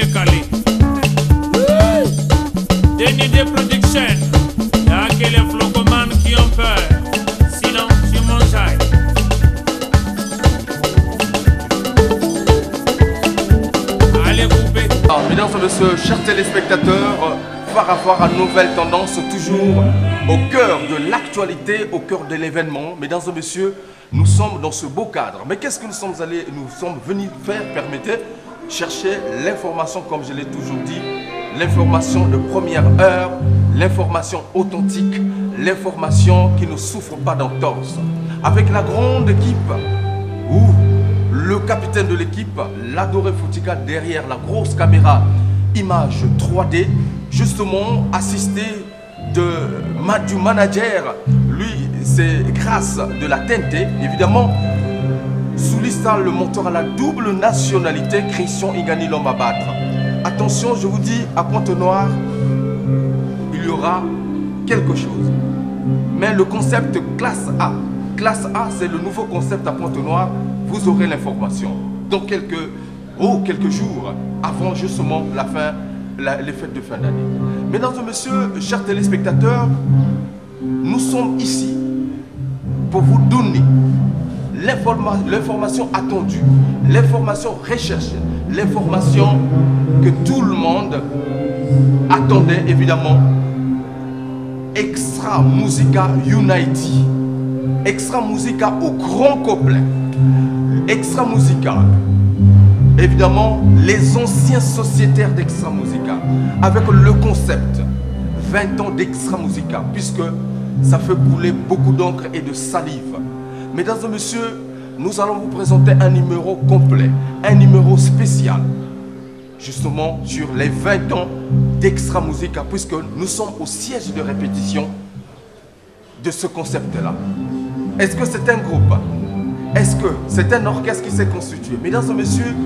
Kali. Denis de Production. Y'a que les flocomanes qui ont peur. Sinon, tu mangeais. Allez, couper. Alors, mesdames et messieurs, chers téléspectateurs, phare à phare à nouvelle tendance, toujours au cœur de l'actualité, au cœur de l'événement. Mesdames et messieurs, nous sommes dans ce beau cadre. Mais qu'est-ce que nous sommes venus faire? Permettez, chercher l'information, comme je l'ai toujours dit, l'information de première heure, l'information authentique, l'information qui ne souffre pas d'entorse. Avec la grande équipe, ou le capitaine de l'équipe, l'adoré Foutika, derrière la grosse caméra, image 3D, justement assisté du manager. Lui, c'est grâce de la TNT, évidemment. Soulistan, le monteur à la double nationalité, Christian Igani, l'homme à battre. Attention, je vous dis, à Pointe-Noire, il y aura quelque chose. Mais le concept classe A, c'est le nouveau concept à Pointe-Noire, vous aurez l'information. Dans quelques jours, avant justement les fêtes de fin d'année. Mesdames et messieurs, chers téléspectateurs, nous sommes ici pour vous donner l'information attendue, l'information recherchée, l'information que tout le monde attendait évidemment. Extra Musica Unity, Extra Musica au grand complet, Extra Musica, évidemment les anciens sociétaires d'Extra Musica, avec le concept 20 ans d'Extra Musica, puisque ça fait couler beaucoup d'encre et de salive. Mesdames et messieurs, nous allons vous présenter un numéro complet, un numéro spécial, justement sur les 20 ans d'Extra Musica, puisque nous sommes au siège de répétition de ce concept-là. Est-ce que c'est un groupe? Est-ce que c'est un orchestre qui s'est constitué? Mesdames et messieurs,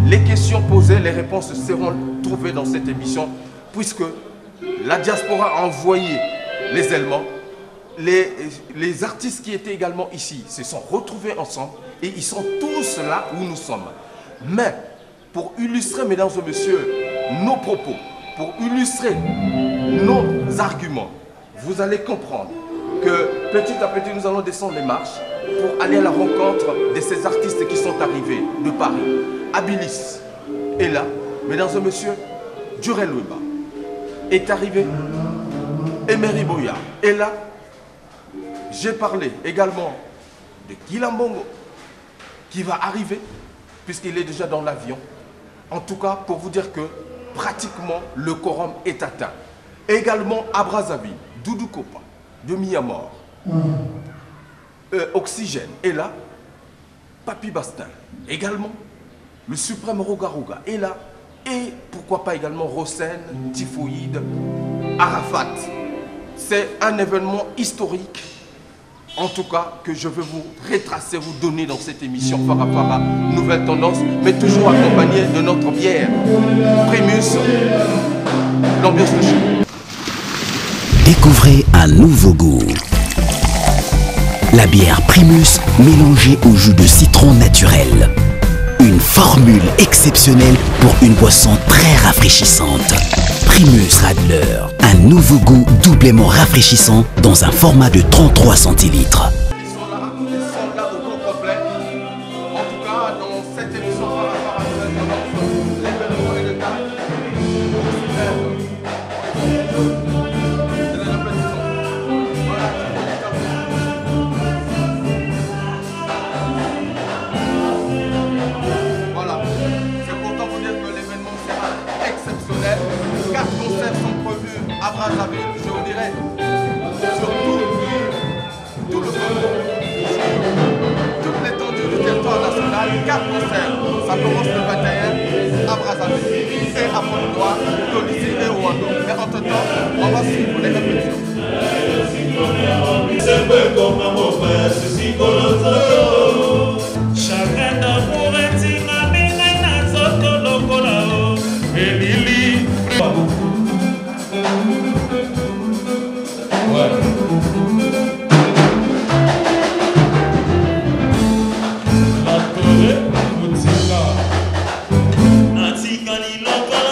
les questions posées, les réponses seront trouvées dans cette émission, puisque la diaspora a envoyé les éléments. Les artistes qui étaient également ici se sont retrouvés ensemble et ils sont tous là où nous sommes. Mais pour illustrer, mesdames et messieurs, nos propos, pour illustrer nos arguments, vous allez comprendre que petit à petit nous allons descendre les marches pour aller à la rencontre de ces artistes qui sont arrivés de Paris. Abilis est là, mesdames et messieurs. Durel Weba est arrivé. Emery Boya est là. J'ai parlé également de Kilambongo qui va arriver puisqu'il est déjà dans l'avion. En tout cas, pour vous dire que pratiquement le quorum est atteint. Également à Brazzaville, Doudou Kopa de Miyamor, Oxygène est là, Papi Bastin également, le suprême Rogaruga est là, et pourquoi pas également Rosen, Typhoïde, Arafat. C'est un événement historique, en tout cas, que je veux vous retracer, vous donner dans cette émission phare à phare, nouvelle tendance, mais toujours accompagné de notre bière Primus, l'ambiance de chez. Découvrez un nouveau goût. La bière Primus mélangée au jus de citron naturel. Une formule exceptionnelle pour une boisson très rafraîchissante. Primus Radler, un nouveau goût doublement rafraîchissant dans un format de 33 centilitres. Ils sont là au grand complet. En tout cas, dans cette émission phare à phare, l'événement est de taille. Voilà, c'est pourtant vous dire que l'événement sera exceptionnel. 4 concerts sont prévus à Brazzaville, je vous dirais, sur tout le toute l'étendue du territoire national. 4 concerts, ça commence le 21 à Brazzaville et à Pointe-Noire, Tunisie et Rwanda. Mais entre-temps, on va suivre les répétitions. Chacun d'amour est Natikani lokola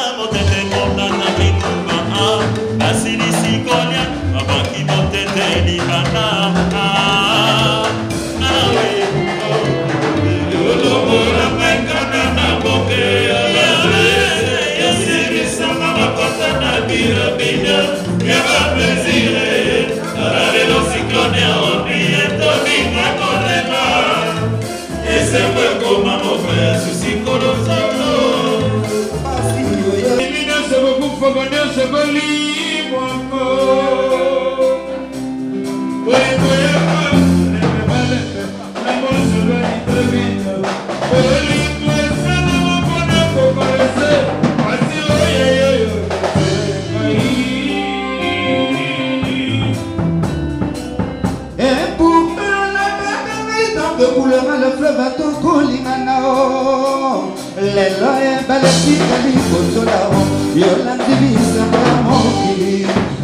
Le fleuve a tout coulé maintenant. Les lois balèzent les photos là-haut. Yolande divise à mon.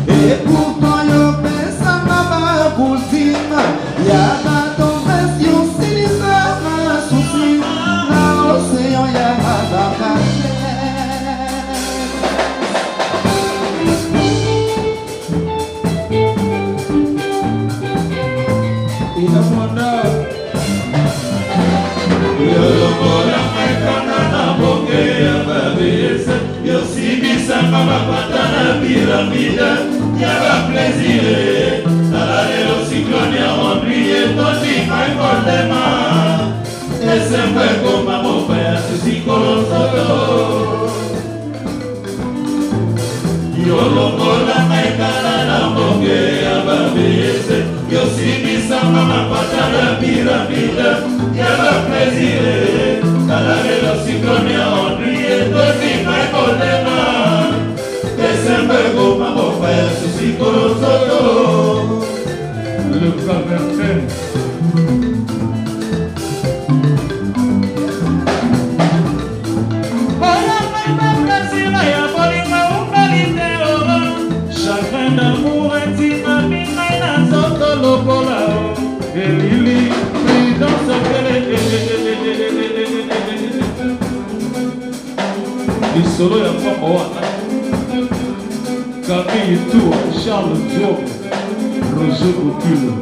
Et pourtant yo pense à ma cousine. Y'a pas d'oppression si les hommes soucis. Dans l'océan y'a pas d'arcade. Il a mon âme. Y'a plaisir, salarié au cyclone, y'a rempli et ton tic, mais pour les mains. Et c'est vrai comme mon père, ceci qu'on s'entend. Yo loco la maïkala la moque, y'a babese. Yo si bisa mama pata la pyramide, y'a plaisir, salarié au cyclone, y'a rempli et ton tic, mais pour les mains. Le Cabernet. Chacun d'amour est dynamique, mais dans son locola. Et Lili, pris dans ce Il solo ya mama wana Camille Tour, Charles Diop, Roger Botulo.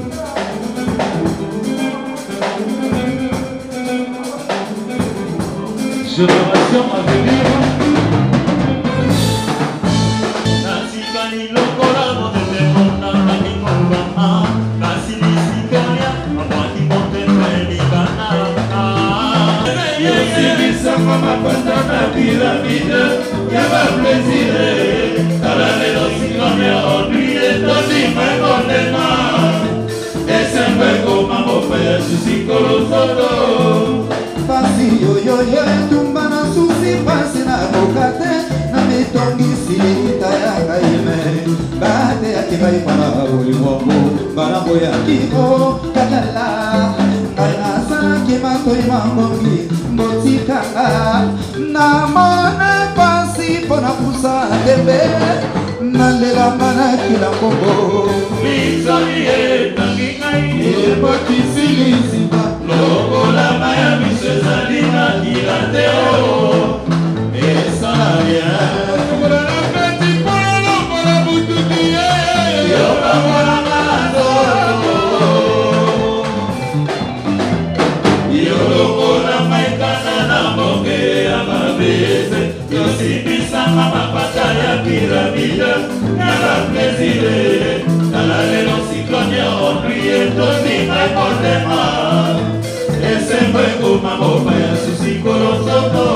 Génération à venir. Mama patana pyramide, y'a pas plaisir. T'as la mélancolie comme y'a ennuyé, t'as dit mais qu'on est mal. Et c'est vrai qu'on m'a offert ceci colossalo. Pasi yo yo yo tumba na susi pasi na bokate na mitongi silita ya kaime bate ya kibai para ulimwengu bara boya kiko kalala kana sana kimato imangongi botikanga na mona pasi pona pusa tebe na lela mana kila kombo Bisalie tangingai e botisili Logo la maya miseza lina kilateo Et ça n'a rien Pour la petite polo pour la boutouni Yo pa wala malado Yo logo la maikana na moke ya mabese Yo sibisa mama pata ya pyramide Y'a plaisir Dans lelo cyclone ya rempli Toni mai portema E sempre come a mopa ya susi colosoto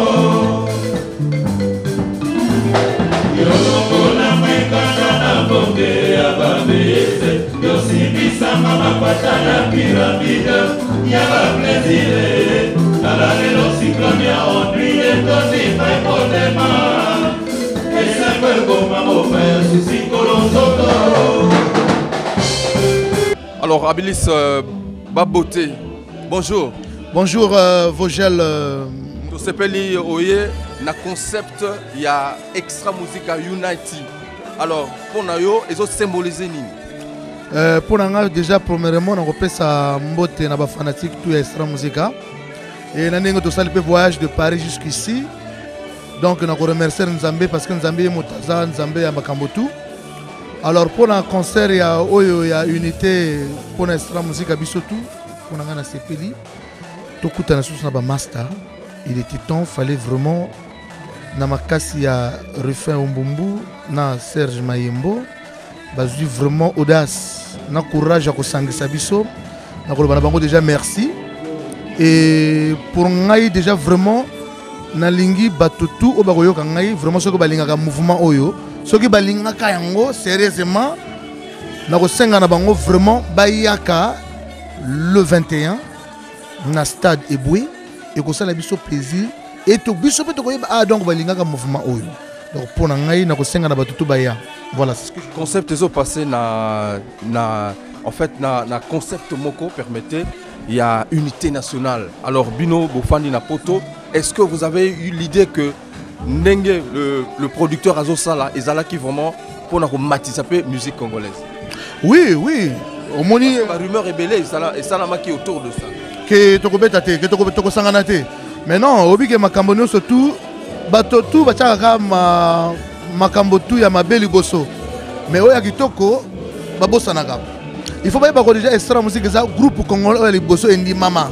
Yo loco la maikana na boke ya babese Yo si bisa mama pata la pyramide Y'a plaisir Dans lelo cyclone ya rempli Toni mai portema E sempre come a mopa ya susi colosoto Alors, Abilis Baboté, bonjour. Bonjour, Vogel. Nous s'appelle Oye, na concept, il y a Extra Musica Unity. Alors, pour nous, ils ont symbolisé nini? Pour nous, déjà, premièrement, on repère sa mbote na ba fanatique tout Extra Musica. Et nous avons fait le voyage de Paris jusqu'ici. Donc, nous remercions Nzambé parce que Nzambé est Motaza, Nzambé est Makambotu. Alors pour un concert, il y a unité pour Extra Musica Bisotou, pour un CPLI. Tout le monde a master. Il était temps, il fallait vraiment. Namakasi a refait un bombou, na Serge Mayembo. Bazu vraiment audace, na courage à Kosangi Sabiso. Na Kolobanabongo déjà merci. Et pour Ngaï déjà vraiment, nalingi batutu o bakoyoka ngai vraiment soki balingaka mouvement oyo soki balingaka yango sérieusement nakosenga na bango vraiment bayaka le 21 na stade Eboué et kosala biso plaisir et to biso pe to koyeba ah donc balingaka mouvement oyo donc pour ngai nakosenga na batutu baya voilà c'est ce que concept ezo passé na en fait na concept moko permettait il y a unité nationale. Alors Bino Bofandi na poto, est-ce que vous avez eu l'idée que Ndenge le producteur Azosala et Zala qui vraiment pour na matisaper musique congolaise? Oui, oui. Au moni la rumeur est belle et ça la maki autour de ça. Que tokobeta te, que toko sangana te. Mais non, obi ke makambo nyonso tout bato tout bachaka makambo tout ya mabeli boso. Mais oya kitoko babosanaka. Il faut pas déjà extra musique ça groupe congolais les bosso endi mama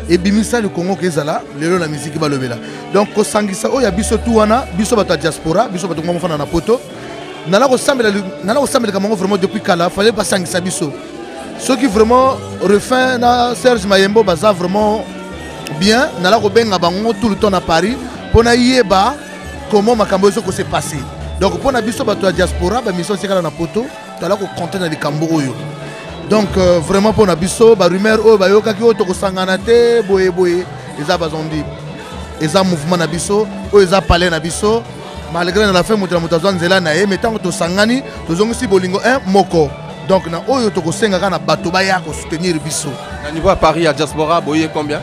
et bimisa le Congo kezala lelo la musique balobela. Donc ko sangisa oya biso tout wana biso bata diaspora biso bato ngoma fana na poto. Nala ko sambela kamango vraiment depuis kala fallait pas sangisa biso. Ceux qui vraiment refait na Serge Mayembo baza vraiment bien nala ko benga bango tout le temps à Paris pour na yeba comment makambo eso ko s'est passé. Donc pour na biso bato diaspora ba mission sekala na poto tala ko content na likambo oyo. Donc vraiment pour Nabiso, ba rumeur o ba yoka ki o to sangana te boye eza bazondi. Eza mouvement Nabiso, o eza palais Nabiso, malgré na la fin mutazo nzela na e metant to sangani, to zongi si bolingo un moko. Donc na oyo to senga kana bato ba ya ko soutenir biso. Na niveau à Paris à diaspora boye combien?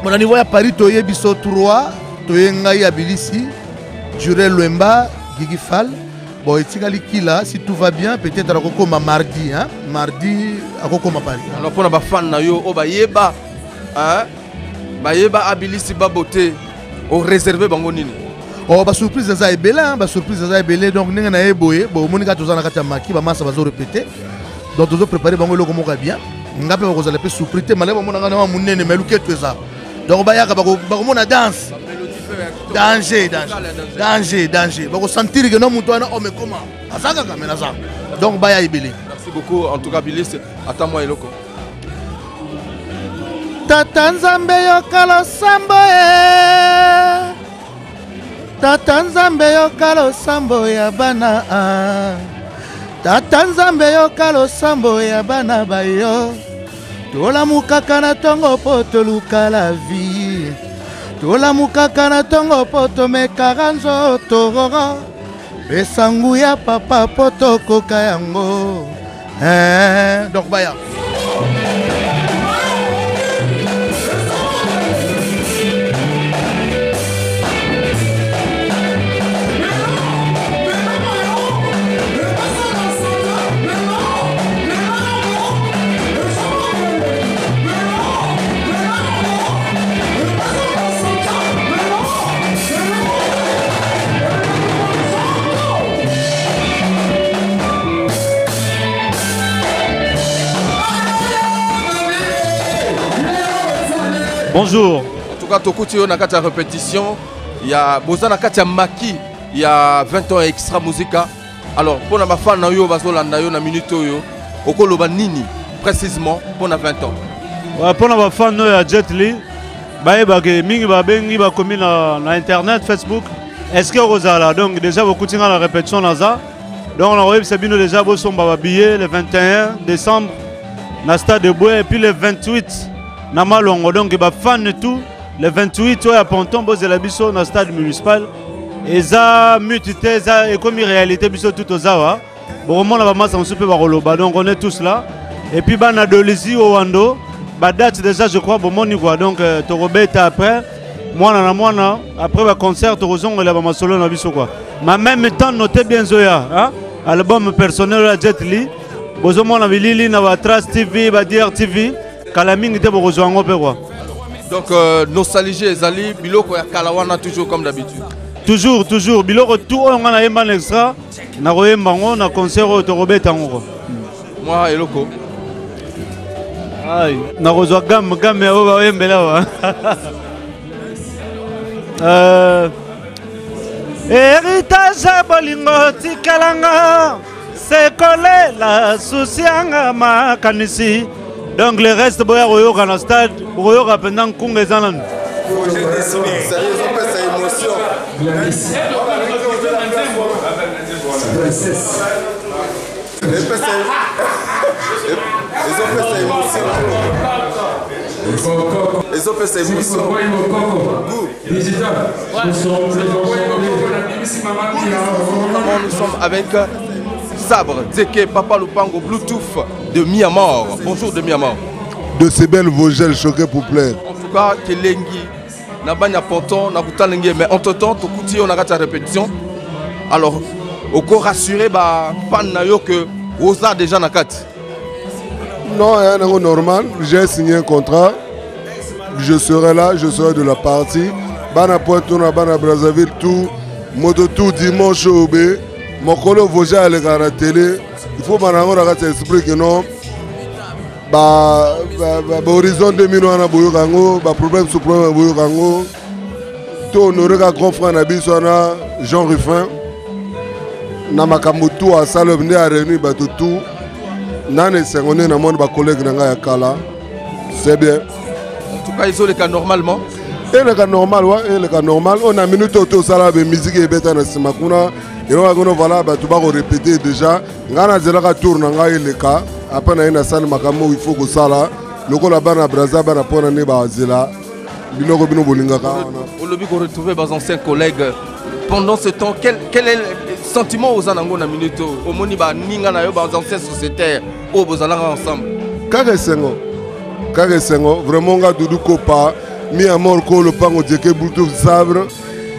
Mon niveau à Paris to ye biso 3, to ye ngai Abilisi, Jurel Lemba, Gigi Fall. Bon, là, si tout va bien, peut-être à Rokoma mardi, hein? Mardi à Rokoma Paris. Alors pour les fans na yo, oh bayeba, hein? Bayeba Abilisi baboté, au réservé bango nini. Oh bah surprise ça est belle, hein? Bah surprise ça est belle, donc n'enga na eboye, bon monika tozana kata maki, bah massa bazo répéter. Donc tozo préparer bango loko moka bien. Ngape ba kozala pe surprise, malé ba monanga na munene meluke tout ça. Donc ba yaka ba mona danse. Danger. Vous sentir que non, oh mais comment? Donc, baya ibili. Merci beaucoup. En tout cas, Billy, attends-moi, Eloko. Tatanzambe yokalo samboye. Tatanzambe yokalo samboya bana. Tatanzambe yokalo samboya bana bayo. Tola mukaka na tongo poto luka la vie. Tola mukaka na tongo poto mekaka nzoto besangu ya papa poto koka yango donc baya Bonjour. En tout cas, Tokuti on a quatre répétition. Il y a Bozana Katia Maki. Il y a 20 ans extra musica. Alors, pour la fan na yo bazolanda yo na minute yo. Okoloba nini précisément pour na 20 ans. Pour la fan na Jet Li. Bae ba ke mingi ba bengi ba komi na internet Facebook. Est-ce que Rosala donc déjà beaucoup tinga la répétition na ça. Donc on a reçu Sabino déjà bo son ba billet le 21 décembre na stade de Bois et puis le 28 na Malongo donc ba fan tout le 28 à Ponton boze la biso na stade municipal et ça mutité ça et comme réalité biso tout aux awa bon on a masse on se peut ba donc on est tous là et puis ba na Dolisi au Wando ba date déjà je crois bon moni quoi donc to robeta après moi après le concert to rozongo la ba solo na biso quoi mais même temps notez bien Zoya hein album personnel la Jet Li bozo mona bilili na ba Trace TV ba DR TV Kalaming était pour rejoindre quoi. Donc nostalgie ezali biloko ya kalawana toujours comme d'habitude. Toujours biloko tout on a un extra na royemba on a concert au Torobeta ngo. Moi eloko. Ay na rejoindre gamme au royemba là. Héritage bolingo tikalanga c'est collé la soucianga makanisi. Donc le reste boya royo kana stade royo pendant kunga zanan. Sérieusement émotion. Ils ont fait sa émotion. Nous sommes avec Sabre, Zeke, Papa Lupango, Bluetooth de Myanmar. Bonjour de Myanmar. De ces belles vogels choquées pour plaire. En tout cas, Kelengi, Nabanya Ponton, Nabutalenge, mais entre-temps, Tokuti, on a raté la répétition. Alors, au corps rassuré, pas que Rosa déjà Nakat. Non, c'est normal. J'ai signé un contrat. Je serai là, je serai de la partie. Bana Poitouna, Bana Brazzaville, tout. Moto tout dimanche au B. Mon collègue Vogel à la télé. Il faut que l'esprit que non. Horizon 2000 on a boyo kango, problème sous problème boyo kango. Tout honoré ka grand frère Nabi Sona, Jean Ruffin. Na makamutu a salle venir à réunir tout. Nane sengone na mon ba collègue nanga ya kala. C'est bien. En tout cas, ils ont les cas normalement. Et le cas normal, ouais, et le cas normal. On a minute auto sala be musique et beta na simakuna. Et on va voilà, tu vas répéter déjà. Ngana zelaka tourne nga le cas. Après na ina sala makamo il faut que ça là. Loko la bana braza bana pona ne ba zela. Biloko bino bolinga ka. Au lobby qu'on retrouver vos anciens collègues. Pendant ce temps, quel est le sentiment aux anango na minute au moni ba ninga na yo ba anciens sociétaires au bozalanga ensemble. Kage Sengo, vraiment nga Doudou Kopa, mi amor ko le pango Djeke Bluetooth Sabre,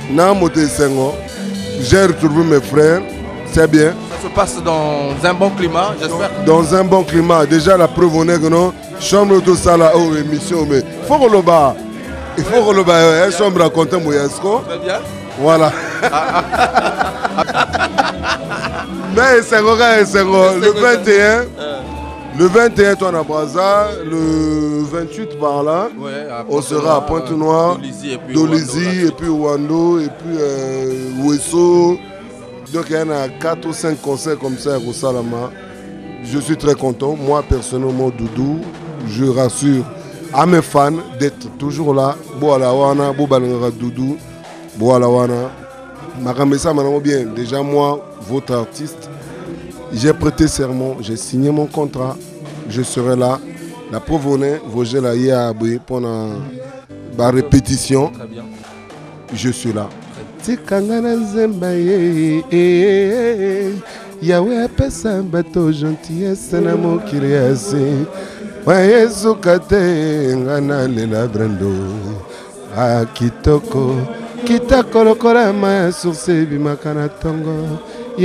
na moté Sengo. J'ai retrouvé mes frères, c'est bien. Ça se passe dans un bon climat, j'espère. Dans un bon climat, déjà la preuve on est que non, chambre tout ça là, oh émission, mais il faut que le bas, chambre à compter Mouyesco. Très bien. Voilà. Mais Sengo, le 21. Le 21, toi, on a Brazza. Le 28, par là, ouais, on sera à Pointe-Noire, Dolizy, et puis Wando, et puis Ouesso. Donc, il y en a 4 ou 5 concerts comme ça au Salama. Je suis très content. Moi, personnellement, Doudou, je rassure à mes fans d'être toujours là. Boalawana, Bobalangara Doudou, Boalawana. Maramesa, Manamo bien. Déjà, moi, votre artiste. J'ai prêté serment, j'ai signé mon contrat, je serai là. La preuve on est, Vogel a hier pendant la répétition. Très bien. Je suis là. Yahweh pesa bato gentillesse na mokiriasi. Waye sukate ngana lela brando. Ah kitoko, kitako lokola ma sur se bimakana tongo. Je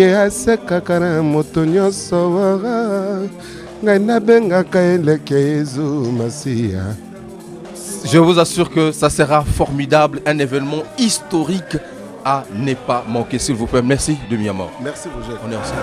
vous assure que ça sera formidable, un événement historique à ne pas manquer, s'il vous plaît. Merci de Myanmar. Merci, Roger. On est ensemble.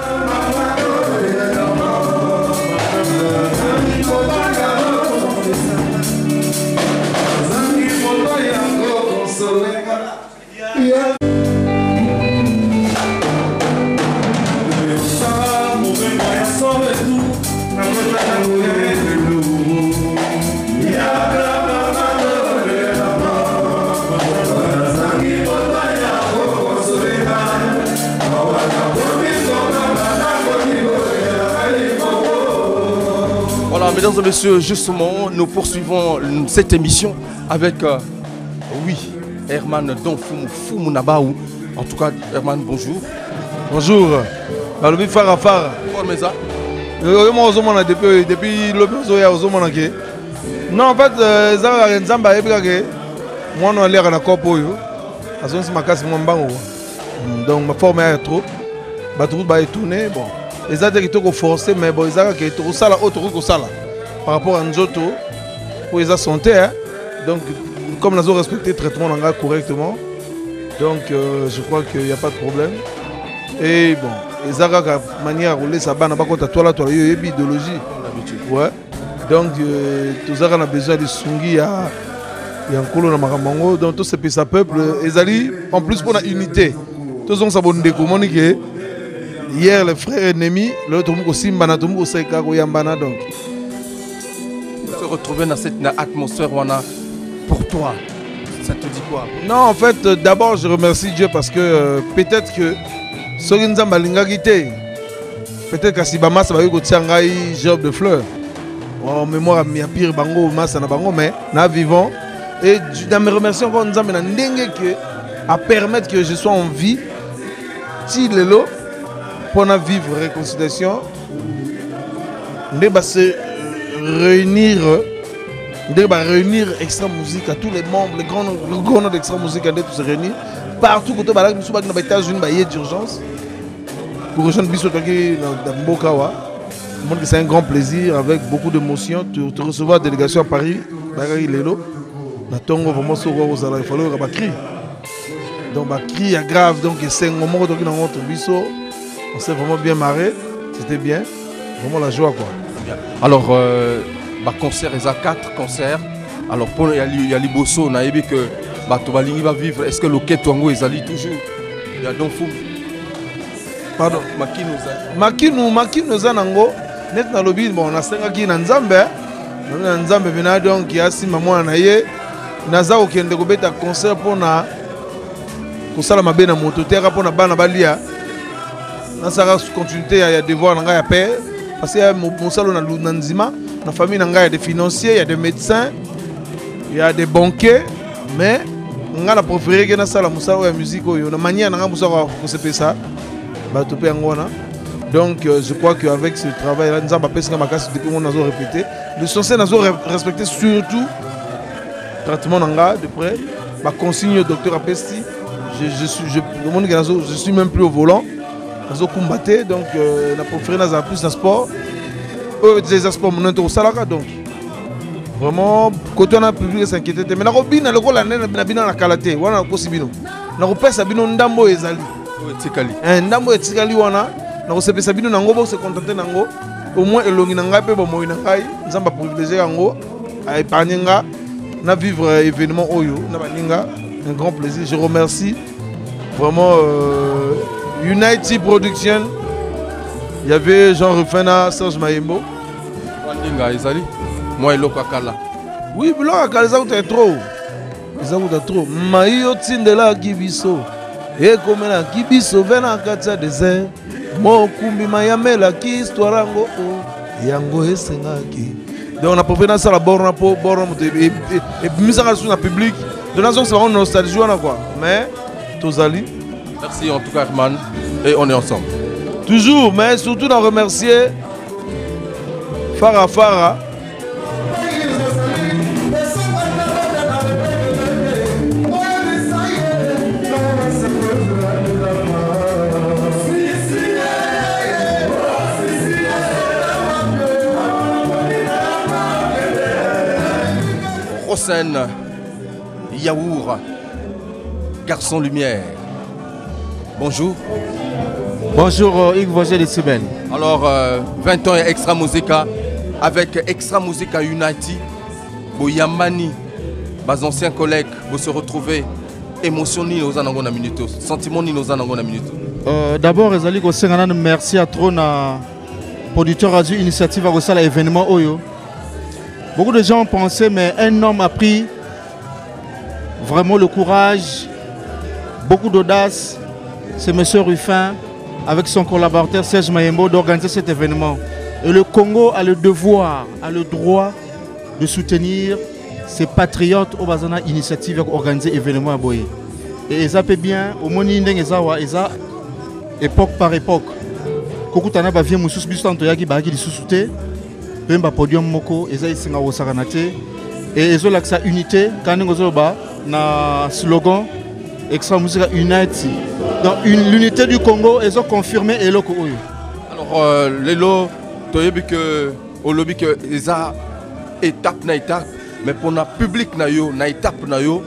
Voilà, mesdames et messieurs, justement, nous poursuivons cette émission avec, oui, Herman Donfumu Fumu Nabaou. En tout cas, Herman, bonjour. Bonjour. Balobi Fara Fara. Comment ça? Depuis le non, en fait, moi, on a l'air à corpo. Donc, ma forme est trop. Ma troupe va tourner. Bon, les autres qui forcé, mais bon, ils ont qui tout ça là, autre chose ça là. Par rapport à Nzoto, pour les santé. Donc, comme nous avons respecté le traitement correctement, donc je crois qu'il n'y a pas de problème. Et bon, les autres manière à rouler ça, n'a pas contre toi là, toi, il y a une idéologie. Ouais. Donc, tous les gens ont besoin de Sungi à Yankolo na Maramango. Donc, tous ces petits peuples, ils allaient en plus pour la unité. Tous ont s'abonné comme que hier, les frères ennemis, l'autre aussi, Mbana, tout le monde sait Yambana. Donc, se retrouver dans cette atmosphère, pour toi, Ça te dit quoi? Non, en fait, d'abord, je remercie Dieu parce que peut-être que Sorinza Malinga Gité, peut-être qu'à Sibama, ça va y avoir Job de fleurs. En mémoire, il y a pire bango, massa na bango, mais nous vivons. Et dans mes remerciements, encore nous avons à permettre que je sois en vie, si le lot, pour vivre réconciliation, nous va se réunir. On va réunir Extra Musique à tous les membres, les grands noms d'Extra Musique, on se réunir partout côté de nous sommes aux États-Unis, il y a d'urgence pour rejoindre Bissot dans Mbokawa. C'est un grand plaisir avec beaucoup d'émotion de recevoir la délégation à Paris. Il fallait vraiment crier. Donc le cri est grave, donc c'est un moment où on s'est vraiment bien marré, c'était bien, vraiment la joie quoi. Alors concert, il y a 4 concerts. Alors pour il y a Liboso, on a vu que Tobalingi va vivre. Est-ce que le Ketuango est allé toujours? Il y a donc fou. Pardon. Makino Zanango. Net na lobby bon on a 5 qui na Nzambe. Na Nzambe bina donc il y a 6 maman na ye. Naza okende ko beta concert pour na kosala mabe na moto terra pour na bana balia. Na sara continuité il y a devoir na ya paix parce que mon salon na Lunanzima. Dans la famille, il y a des financiers, il y a des médecins, il y a des banquiers, mais on a préféré que nous fassions la musique. On a manière de faire ça. Donc je crois qu'avec ce travail-là, nous avons répété. Le censé nous respecté surtout le traitement de près. Ma consigne au docteur Apesti, je suis même plus au volant. Nous avons combattu, donc on a préféré faire plus de sport. Des aspects au Salaka donc vraiment côté on a public s'inquiéter mais la robine le rôle na bina na kalate wana ko sibino na ko pesa bino ndambo ezali etikali ndambo etikali wana na ko sepesa bino nango bo se contenter nango au moins elongi na ngai pe bo moyi na ngai nzamba privilégier yango a épargner nga na vivre événement oyo na baninga un grand plaisir. Je remercie vraiment United Production. Il y avait Jean Rufena, Serge Mayembo. Moi, il Kala. Oui, mais là, ça coûte trop. Ça coûte trop. Maïo Tindela Kibiso. Et comme la Kibiso, Vena Katia désert. Mon Kumbi Mayamela qui histoire ngo. Yango Esengaki. Donc on a profité dans ça la borne pour borne et mise en sur le public. De la zone, c'est vraiment nostalgie quoi. Mais Tozali. Merci en tout cas, Herman. Et on est ensemble. Toujours, mais surtout d'en remercier Farah Farah. Rosen Yaour, Garçon Lumière. Bonjour. Bonjour Yves Vogel et Sibène. Alors 20 ans et Extra Musica avec Extra Musica Unity, Boyamani, mes anciens collègues, vous se retrouvez émotionnés aux anangona minutes, sentiments aux anangona minutes. D'abord, merci à trop na producteur radio initiative à ça l'événement Oyo. Beaucoup de gens ont pensé, mais un homme a pris vraiment le courage, beaucoup d'audace. C'est M. Ruffin, avec son collaborateur Serge Mayembo, d'organiser cet événement. Et le Congo a le devoir, a le droit de soutenir ces patriotes au Bazana initiative pour organiser l'événement à Boye. Et ça peut bien, au Moni Ndeng Ezawa, époque par époque. Kokutana ba vient musus biso tantoyaki ba ki lisusuté, pemba podium moko eza isinga wosakanate et ezo laksa unité quand ngozo ba na slogan Extra Musica Unity. Donc l'unité du Congo ils ont confirmé eloko oyo. Alors lelo toyebi que au lobby que eza étape na étape mais pour na public na yo na étape na yo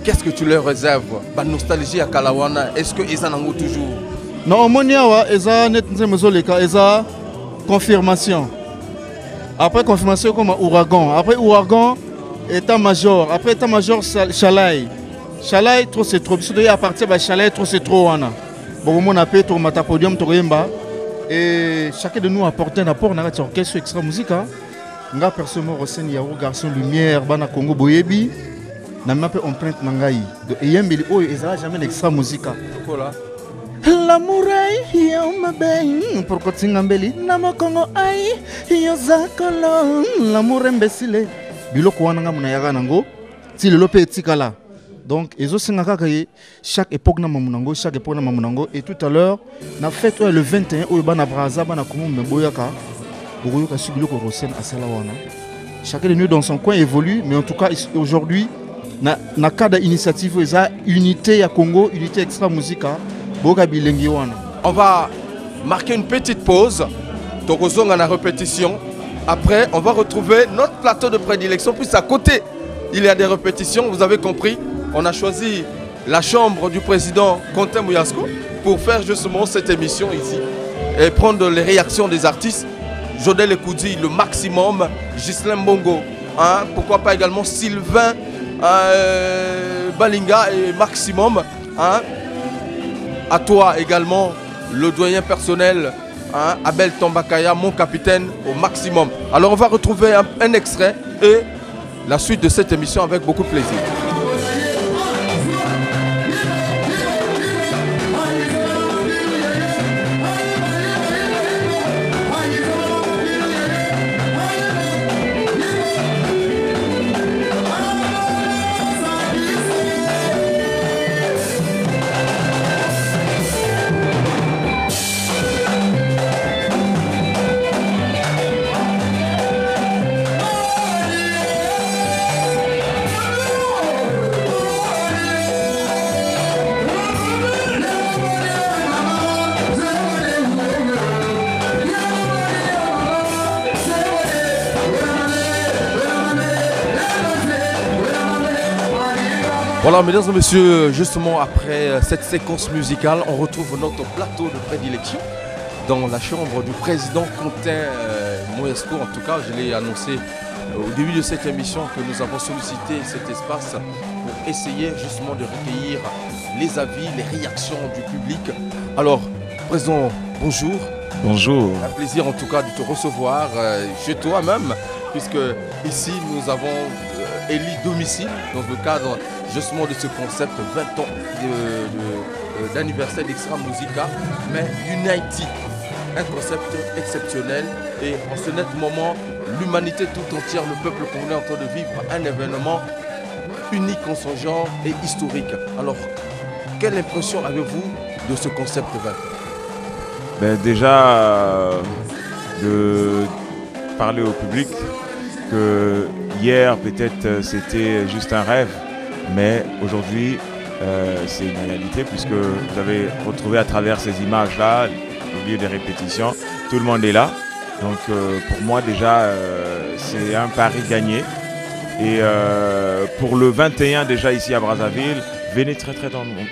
qu'est-ce que tu leur réserves? Ba nostalgie à Kalawana, est-ce que ils en ont toujours? Non, Moniawa, eza net nzemezoleka, eza confirmation. Après confirmation comme ouragan, après ouragan état-major, après état-major Chalai. Chalai trop c'est trop, surtout à partir de Chalai trop c'est trop wana. Bon mon appel to mata podium to yemba et chacun de nous apporte un apport na orchestre Extra Musica. Nga personnellement Rosen Yaour Garçon Lumière bana Congo Boyebi. na mape empreinte na ngai donc eyembeli oyo ezala jamais l'extra musica Voilà. L'amour ay yo mabe pourquoi tingambeli na mokongo ay yo zakolo l'amour imbécile biloko wana nga mona yaka nango ti lelo pe etikala donc ezosenga kaka ye chaque époque na mamunango chaque époque na mamunango et tout à l'heure na fête le 21 oyo bana braza bana komo meboyaka bokoyoka si biloko rosen asala wana chacun de nous dans son coin évolue mais en tout cas aujourd'hui na cadre initiative eza unité ya Congo unité extra musica. On va marquer une petite pause. Tokozonga na répétition. Après, on va retrouver notre plateau de prédilection. Puis à côté, il y a des répétitions. Vous avez compris, on a choisi la chambre du président Quentin Mouyasko pour faire justement cette émission ici et prendre les réactions des artistes. Jodel Ekoudi, le maximum. Ghislain Bongo. Hein, pourquoi pas également Sylvain Balinga et maximum. Hein. À toi également, le doyen personnel, hein, Abel Tombakaya, mon capitaine, au maximum. Alors on va retrouver un extrait et la suite de cette émission avec beaucoup de plaisir. Voilà, mesdames et messieurs, justement après cette séquence musicale, on retrouve notre plateau de prédilection dans la chambre du président Quentin Mouyasko. En tout cas, je l'ai annoncé au début de cette émission que nous avons sollicité cet espace pour essayer justement de recueillir les avis, les réactions du public. Alors, président, bonjour. Bonjour. Un plaisir en tout cas de te recevoir chez toi même, puisque ici nous avons élu domicile dans le cadre justement de ce concept 20 ans d'anniversaire d'Extra Musica, mais Unity, un concept exceptionnel et en ce net moment, l'humanité tout entière, le peuple congolais est en train de vivre un événement unique en son genre et historique. Alors, quelle impression avez-vous de ce concept 20 ans? Ben déjà, de parler au public que hier peut-être c'était juste un rêve, mais aujourd'hui c'est une réalité puisque vous avez retrouvé à travers ces images-là, au lieu des répétitions, tout le monde est là. Donc pour moi déjà c'est un pari gagné. Et pour le 21 déjà ici à Brazzaville, venez très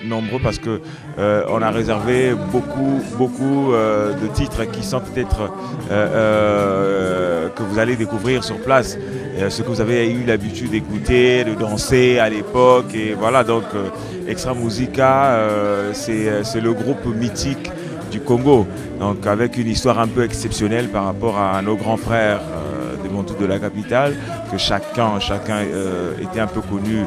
nombreux parce que on a réservé beaucoup de titres qui sont peut-être que vous allez découvrir sur place, ce que vous avez eu l'habitude d'écouter, de danser à l'époque. Et voilà, donc Extra Musica, c'est le groupe mythique du Congo, donc avec une histoire un peu exceptionnelle par rapport à nos grands frères des Bantous de la capitale, que chacun était un peu connu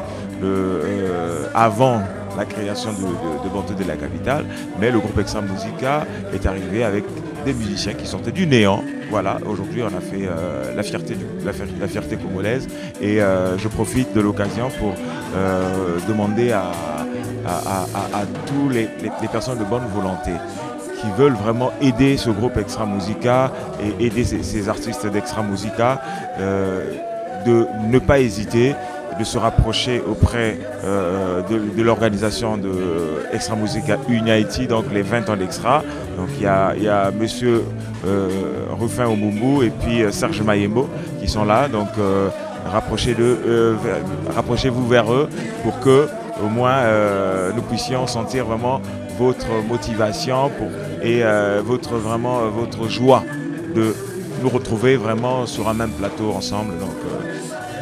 avant la création de Bantous de la capitale, mais le groupe Extra Musica est arrivé avec des musiciens qui sortaient du néant. Voilà, aujourd'hui on a fait la fierté congolaise et je profite de l'occasion pour demander à tous les personnes de bonne volonté qui veulent vraiment aider ce groupe Extra Musica et aider ces artistes d'Extra Musica de ne pas hésiter, de se rapprocher auprès de l'organisation de Extra Musica Unity, donc les 20 ans d'Extra. Donc il y a monsieur Rufin Omumbu et puis Serge Mayembo qui sont là. Donc rapprochez-vous vers eux pour que au moins nous puissions sentir vraiment votre motivation et votre joie de nous retrouver vraiment sur un même plateau ensemble. Donc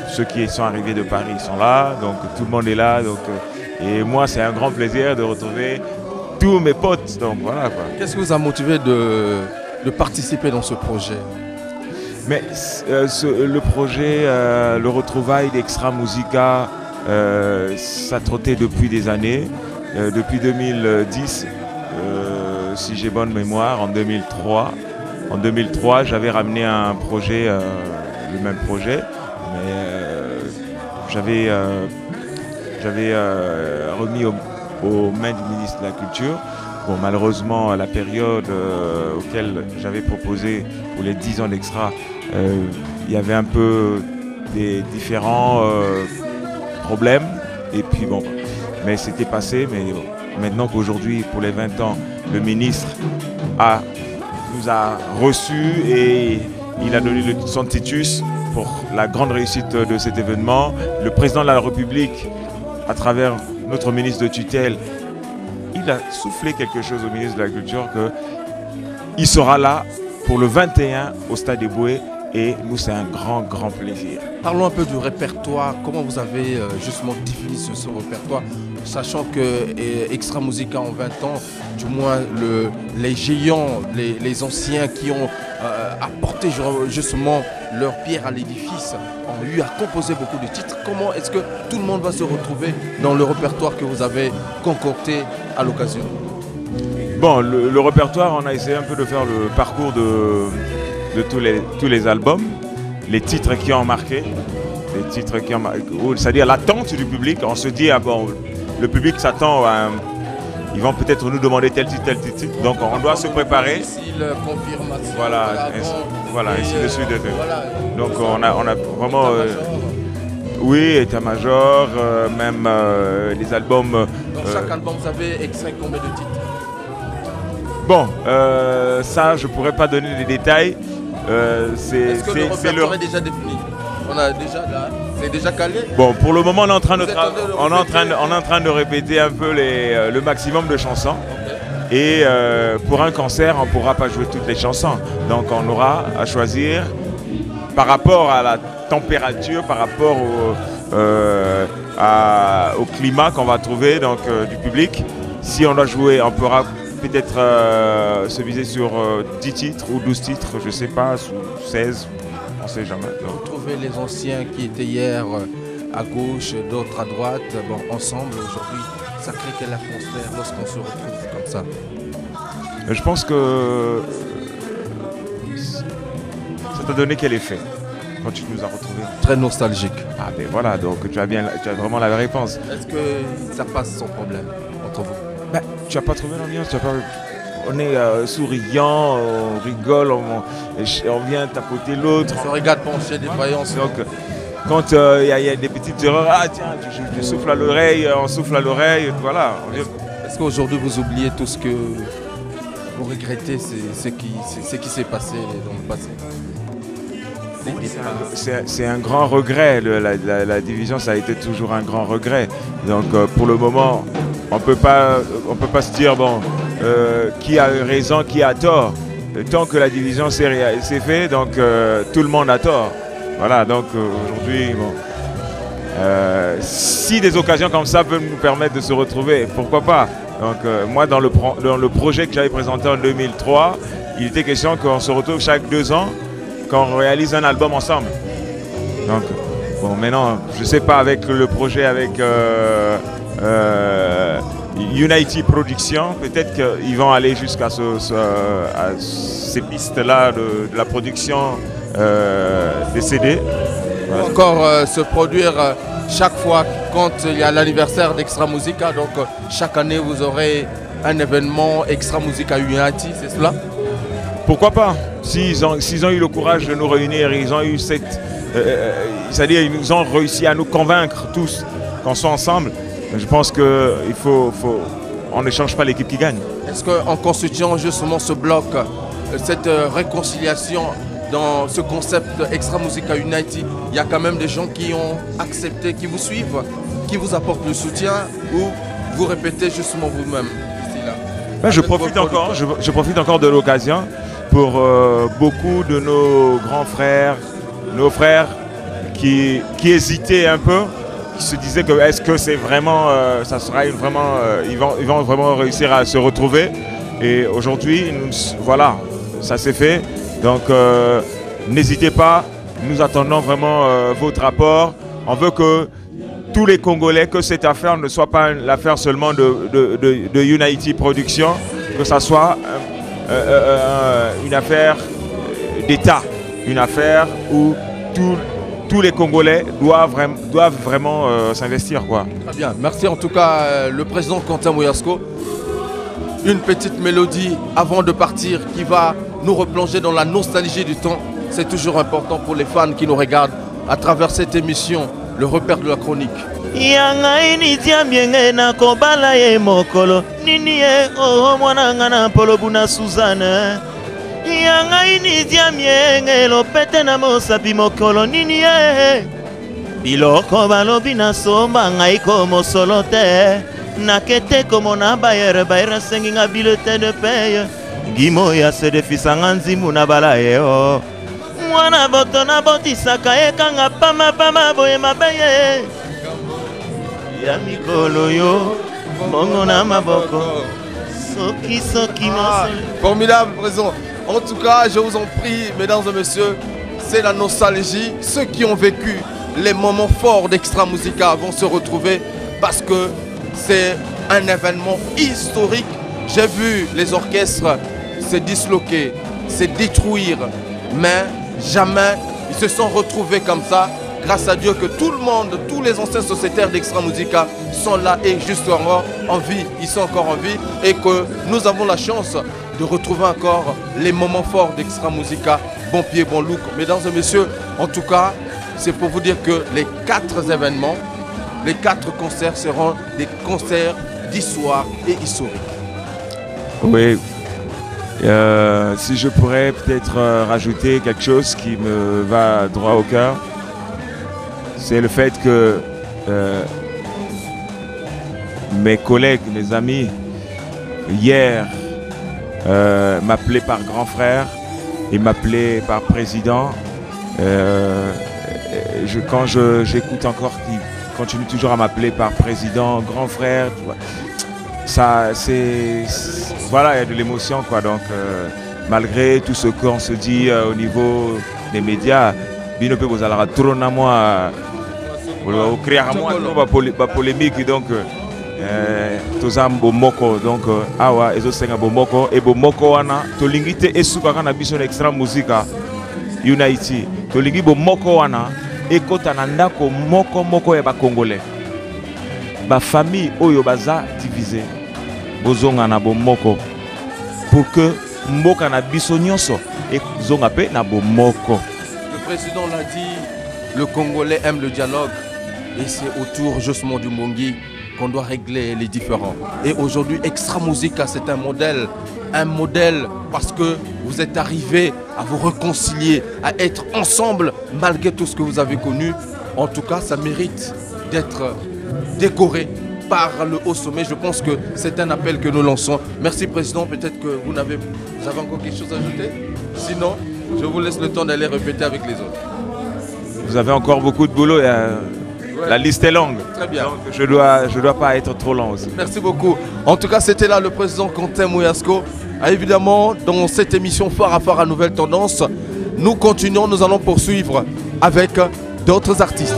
ceux qui sont arrivés de Paris sont là, donc tout le monde est là. Donc, et moi c'est un grand plaisir de retrouver tous mes potes. Donc voilà quoi. Qu'est-ce qui vous a motivé de participer dans ce projet? Mais le projet, le retrouvail d'Extra Musica, Ça trottait depuis des années. Depuis 2010, si j'ai bonne mémoire, en 2003, j'avais ramené un projet, le même projet, mais j'avais remis aux mains du ministre de la Culture. Bon, malheureusement, à la période auquel j'avais proposé pour les 10 ans d'Extra, il y avait un peu des différents problèmes. Et puis bon, mais c'était passé. Mais maintenant qu'aujourd'hui, pour les 20 ans, le ministre nous a reçus et il a donné son titus pour la grande réussite de cet événement. Le président de la République, à travers notre ministre de tutelle, il a soufflé quelque chose au ministre de la Culture qu'il sera là pour le 21 au Stade des Bouées et nous c'est un grand plaisir. Parlons un peu du répertoire, comment vous avez justement défini ce répertoire, sachant que Extra Musica en 20 ans, du moins les géants, les anciens qui ont apporté justement leur pierre à l'édifice, ont eu à composer beaucoup de titres. Comment est-ce que tout le monde va se retrouver dans le répertoire que vous avez concocté à l'occasion? Bon, le répertoire, on a essayé un peu de faire le parcours de tous les albums, les titres qui ont marqué, c'est-à-dire l'attente du public. On se dit, ah bon, le public s'attend à... Ils vont peut-être nous demander tel titre, donc on doit se préparer. Voilà, ainsi de suite. Donc on a vraiment... oui, état-major, même les albums... Dans chaque album, vous avez extrait combien de titres? Bon, ça, je ne pourrais pas donner les détails. Est-ce que le répertoire est déjà défini? On a déjà là, c'est déjà calé? Bon, pour le moment, on est en train de répéter un peu le maximum de chansons. Okay. Et pour un concert, on ne pourra pas jouer toutes les chansons. Donc, on aura à choisir par rapport à la température, par rapport au climat qu'on va trouver donc, du public. Si on doit jouer, on pourra peut-être se viser sur 10 titres ou 12 titres, je ne sais pas, ou 16, on ne sait jamais. Vous trouvez les anciens qui étaient hier à gauche, d'autres à droite, bon, ensemble aujourd'hui, ça crée quelle atmosphère lorsqu'on se retrouve comme ça? Je pense que ça t'a donné quel effet quand tu nous as retrouvés? Très nostalgique. Ah ben voilà, donc tu as vraiment la réponse. Est-ce que ça passe sans problème entre vous? Ben, tu n'as pas trouvé l'ambiance, on est souriant, on rigole, on vient tapoter l'autre. On se regarde pencher des faïences. Donc, quand il y a des petites erreurs, ah tiens, je souffle à l'oreille, on souffle à l'oreille, voilà. Est-ce qu'aujourd'hui vous oubliez tout ce que vous regrettez, ce qui s'est passé dans le passé? C'est un grand regret, la division ça a été toujours un grand regret. Donc pour le moment, on peut pas se dire bon, qui a raison, qui a tort. Tant que la division s'est faite, donc tout le monde a tort. Voilà, donc aujourd'hui, bon, si des occasions comme ça peuvent nous permettre de se retrouver, pourquoi pas. Donc moi dans le projet que j'avais présenté en 2003, il était question qu'on se retrouve chaque 2 ans, qu'on réalise un album ensemble. Donc bon, maintenant, je sais pas avec le projet avec Unity Production, peut-être qu'ils vont aller jusqu'à ces pistes-là de la production des CD. Voilà. Encore se produire chaque fois quand il y a l'anniversaire d'Extra Musica, donc chaque année vous aurez un événement Extra Musica Unity, c'est cela? Pourquoi pas? S'ils ont eu le courage de nous réunir, ils ont eu c'est-à-dire ils nous ont réussi à nous convaincre tous qu'on soit ensemble. Je pense qu'on ne change pas l'équipe qui gagne. Est-ce qu'en constituant justement ce bloc, cette réconciliation dans ce concept Extra Musica Unity, il y a quand même des gens qui ont accepté, qui vous suivent, qui vous apportent le soutien, ou vous répétez justement vous-même ici là? Ben, je profite encore de l'occasion pour beaucoup de nos grands frères, nos frères qui hésitaient un peu, qui se disaient que est-ce que c'est vraiment, ça sera vraiment, ils vont vraiment réussir à se retrouver. Et aujourd'hui, voilà, ça s'est fait. Donc n'hésitez pas, nous attendons vraiment votre rapport. On veut que tous les Congolais, que cette affaire ne soit pas l'affaire seulement de Unity Production, que ça soit une affaire d'État, une affaire où tous les Congolais doivent vraiment s'investir. Très bien, merci en tout cas le président Quentin Mouyasko. Une petite mélodie avant de partir qui va nous replonger dans la nostalgie du temps. C'est toujours important pour les fans qui nous regardent à travers cette émission, le repère de la chronique. Biloko balobi na somba ngai komo solo te nakete komo na bayere bayere senginga bulletin de paye ngimo ya se defisanga nzimu na balaye o mwana boto na botisaka ekanga pama boye mabeye ya mikolo yo mongo na maboko soki formidable présent. En tout cas, je vous en prie, mesdames et messieurs, c'est la nostalgie. Ceux qui ont vécu les moments forts d'Extra Musica vont se retrouver parce que c'est un événement historique. J'ai vu les orchestres se disloquer, se détruire, mais jamais ils se sont retrouvés comme ça. Grâce à Dieu que tout le monde, tous les anciens sociétaires d'Extra Musica sont là et justement en vie, ils sont encore en vie et que nous avons la chance de retrouver encore les moments forts d'Extra Musica. Bon pied, bon look. Mesdames et messieurs, en tout cas, c'est pour vous dire que les 4 événements, les 4 concerts seront des concerts d'histoire et historiques. Oui. Si je pourrais peut-être rajouter quelque chose qui me va droit au cœur, c'est le fait que mes collègues, mes amis, hier, m'appelaient par grand frère et m'appelaient par président. Quand j'écoute encore qu'ils continuent toujours à m'appeler par président, grand frère, ça c'est voilà, il y a de l'émotion quoi. Donc malgré tout ce qu'on se dit au niveau des médias, bino pe bozalaka trop na moi au créer à moi pas polémique donc toza bomoko donc awa ezosenga bomoko et bomoko wana tolingi te esukaka na biso na Extra Musica Unity tolingi bomoko wana ekota na ndako moko ya ba Congolais ba famille oyo baza divisé bozonga na bomoko pour que mboka na biso nyonso ezonga pe na bomoko. Le président l'a dit, le Congolais aime le dialogue et c'est autour justement du Mbongi qu'on doit régler les différends. Et aujourd'hui, Extra Musica, c'est un modèle parce que vous êtes arrivés à vous réconcilier, à être ensemble malgré tout ce que vous avez connu. En tout cas, ça mérite d'être décoré par le haut sommet. Je pense que c'est un appel que nous lançons. Merci Président, peut-être que vous avez encore quelque chose à ajouter. Sinon, je vous laisse le temps d'aller répéter avec les autres. Vous avez encore beaucoup de boulot. La liste est longue. Très bien. Donc je dois pas être trop long aussi. Merci beaucoup. En tout cas, c'était là le président Quentin Mouyasko. Évidemment, dans cette émission Phare à Phare à Nouvelle Tendance, nous continuons, nous allons poursuivre avec d'autres artistes.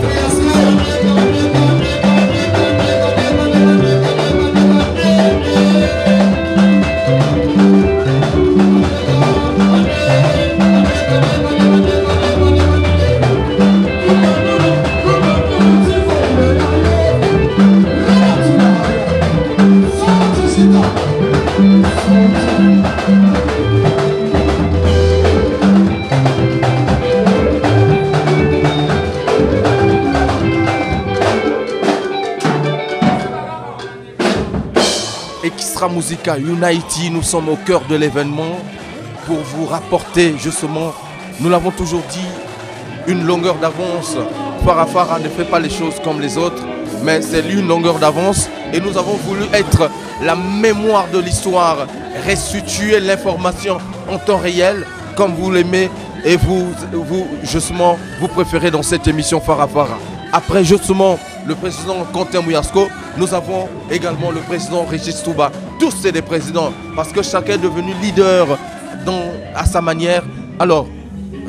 Extra Musica Unity, nous sommes au cœur de l'événement pour vous rapporter justement, nous l'avons toujours dit, une longueur d'avance. Phare à Phare ne fait pas les choses comme les autres, mais c'est une longueur d'avance et nous avons voulu être la mémoire de l'histoire, restituer l'information en temps réel comme vous l'aimez et vous justement vous préférez dans cette émission Phare à Phare. Après justement le président Quentin Mouyasko, nous avons également le président Régis Touba. Tous c'est des présidents parce que chacun est devenu leader à sa manière. Alors,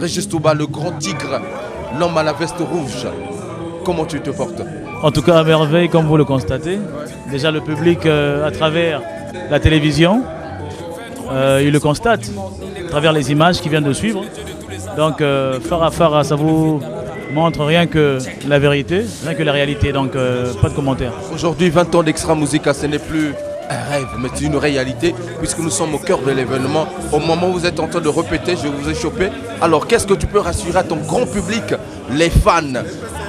Régis Touba, le grand tigre, l'homme à la veste rouge, comment tu te portes? En tout cas, à merveille, comme vous le constatez. Déjà, le public, à travers la télévision, il le constate, à travers les images qui viennent de suivre. Donc, Farah, ça vous montre rien que la vérité, rien que la réalité. Donc, pas de commentaires. Aujourd'hui, 20 ans d'Extra Musica, ce n'est plus un rêve, mais c'est une réalité, puisque nous sommes au cœur de l'événement. Au moment où vous êtes en train de répéter, je vous ai chopé. Alors, qu'est-ce que tu peux rassurer à ton grand public, les fans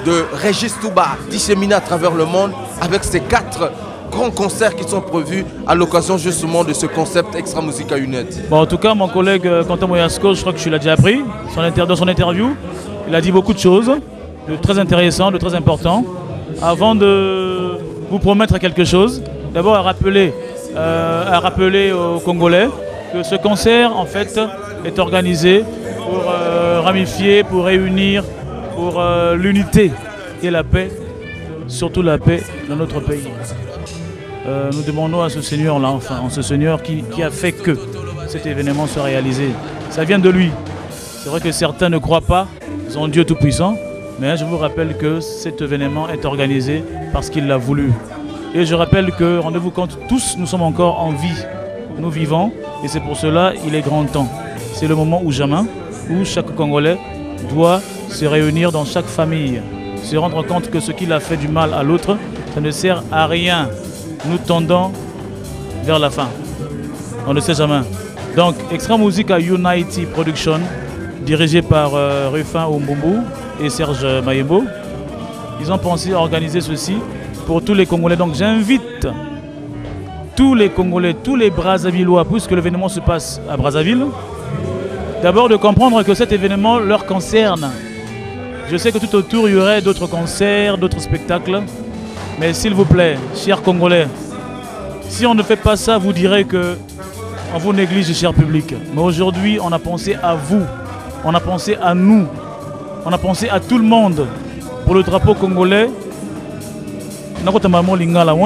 de Régis Touba, disséminés à travers le monde, avec ces 4 grands concerts qui sont prévus à l'occasion justement de ce concept Extra Musica Unite? Bon, en tout cas, mon collègue Quentin Moyasco, je crois que tu l'as déjà appris, dans son interview, il a dit beaucoup de choses, de très intéressant, de très important. Avant de vous promettre quelque chose, d'abord à rappeler aux Congolais que ce concert en fait est organisé pour ramifier, pour réunir, pour l'unité et la paix, surtout la paix dans notre pays. Nous demandons à ce Seigneur-là, enfin, ce Seigneur qui a fait que cet événement soit réalisé. Ça vient de lui. C'est vrai que certains ne croient pas en Dieu Tout-Puissant, mais je vous rappelle que cet événement est organisé parce qu'il l'a voulu. Et je rappelle que, rendez-vous compte, tous nous sommes encore en vie. Nous vivons, et c'est pour cela qu'il est grand temps. C'est le moment ou jamais où chaque Congolais doit se réunir dans chaque famille, se rendre compte que ce qu'il a fait du mal à l'autre, ça ne sert à rien. Nous tendons vers la fin. On ne sait jamais. Donc, Extra Musica Unite Production, dirigé par Rufin Ombumbu et Serge Mayembo, ils ont pensé à organiser ceci pour tous les Congolais. Donc, j'invite tous les Congolais, tous les Brazzavillois, puisque l'événement se passe à Brazzaville, d'abord de comprendre que cet événement leur concerne. Je sais que tout autour, il y aurait d'autres concerts, d'autres spectacles. Mais s'il vous plaît, chers Congolais, si on ne fait pas ça, vous direz qu'on vous néglige, cher public. Mais aujourd'hui, on a pensé à vous, on a pensé à nous, on a pensé à tout le monde pour le drapeau congolais. On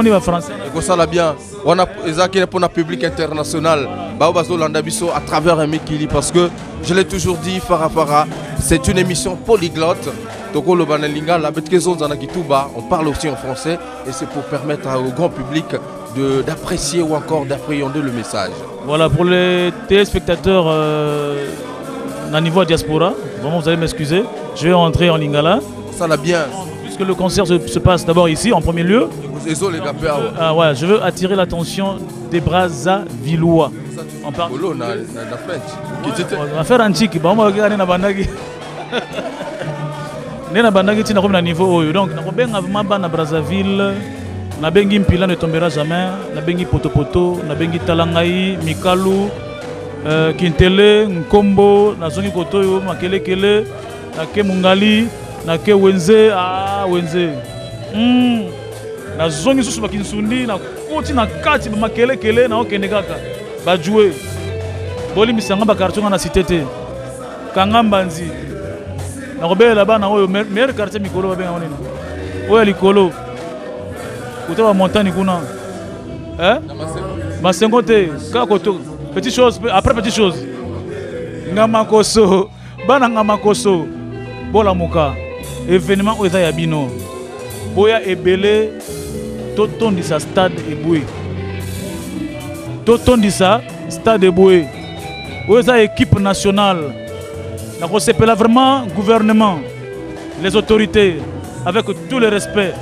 est français. Et ça là bien. On a pour le public international. À travers un Mikili, parce que je l'ai toujours dit, Farah, c'est une émission polyglotte. On parle aussi en français et c'est pour permettre au grand public d'apprécier ou encore d'appréhender le message. Voilà, pour les téléspectateurs à niveau diaspora, vraiment vous allez m'excuser, je vais rentrer en lingala. Ça l'a bien. Puisque le concert se passe d'abord ici en premier lieu. Ouais, je veux attirer l'attention des Brazzavillois. On parle on va faire antique. Donc, na Brazzaville, na bengi Mpila ne tombera jamais, na bengi Potopoto, na bengi Talangai, Mikalu, Kintele, Nkombo, na zongi Kotoyo, Makelekele, na ke Mungali, na ke Wenze, Wenze. Na zongi susu bakinsundi, na koti na kati Makelekele, na okende kaka. Ba jouer. Boli misanga ba kartonga na cité. Kangambanzi. Na robé là-bas na oyo meilleur quartier mikolo ba benga onena. Oyo likolo. Kutoba montagne kuna. Hein? Masengo te, ka koto. Petite chose après petite chose. Ngamakoso, bana ngamakoso. Bola muka. Événement oyo ya bino. Boya ebele totondisa stade eboué. Totondisa stade eboué. Oyo équipe nationale. On s'appelle vraiment gouvernement, les autorités, avec tout le respect.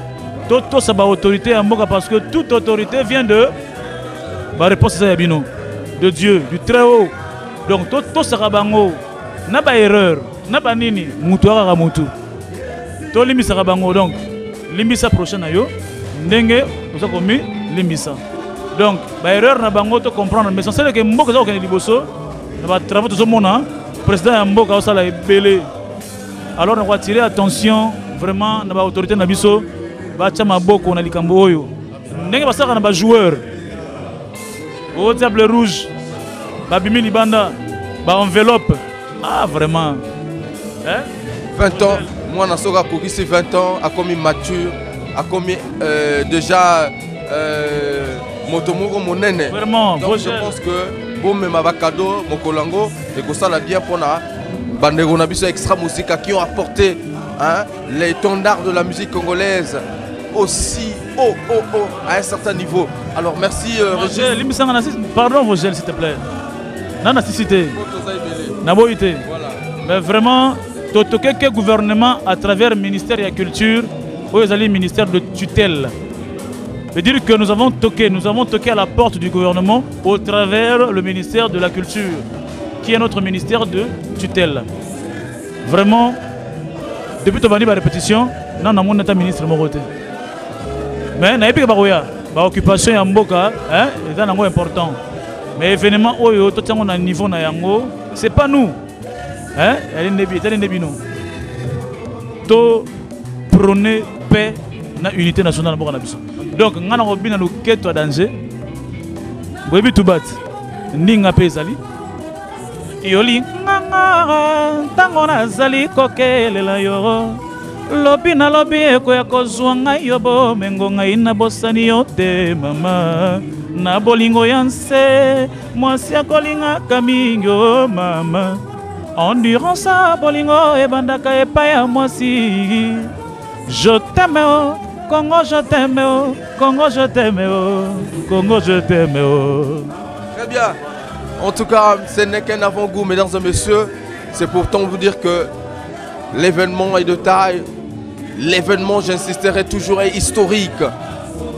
Toto c'est ma autorité en Moka parce que toute autorité vient de ma réponse de Dieu, du très haut. Donc Toto Sarabango, n'a pas erreur, n'a pas nini, Moutoura Ramutu. To Limbi Sarabango, donc Limbisa prochaine ayo, Ndenge, nous avons commis Limbisa. Donc, ma erreur n'a pas de comprendre, mais c'est que Moka Zao Liboso, n'a pas travaillé tout ce monde. Le président Mboka Osala est belé. Alors on va attirer attention vraiment à l'autorité Nabiso. Bachama Boko on a likambo oyo. Ndenge basaka na ba joueur. Au table rouge. Babimi Libanda. Ba enveloppe. Ah vraiment. Hein? 20 ans. Moi Nasoka Kokisi 20 ans a commis mature, a commis déjà Motomoko Monene. Vraiment. Donc je pense que bon mais ma cadeau mon kolango et que ça l'a bien pour la bande Extra Musica qui ont apporté les étendards de la musique congolaise aussi haut, à un certain niveau. Alors merci Régis. Pardon Vogel s'il te plaît. Non, cité. Mais vraiment, quel gouvernement à travers le ministère de la Culture, ou le ministère de tutelle. veut dire que nous avons toqué à la porte du gouvernement au travers le ministère de la Culture, qui est notre ministère de tutelle. Vraiment, depuis que tu as répétition, nous avons un ministre Moroté. Mais nous avons l'occupation de Mboka, c'est important. Mais l'événement où nous un niveau, ce n'est pas nous. Tu prôner paix et unité nationale. Donc, nous avons un danger. Nous avons tout battre. Nous avons zali. Yoli tango nazali kokelela yo lobi na lobi ekoya kozwa ngai yo bomengo ngai na bosani yo te mama na bolingo ya nse mwasi akolingaka mingi o mama endurance a bolingo ebandaka epai ya mwasi je t'aime o Congo je t'aime o Congo je t'aime o Congo je t'aime o. Très bien. En tout cas, ce n'est qu'un avant-goût, mesdames et messieurs. C'est pourtant vous dire que l'événement est de taille. L'événement, j'insisterai toujours, est historique.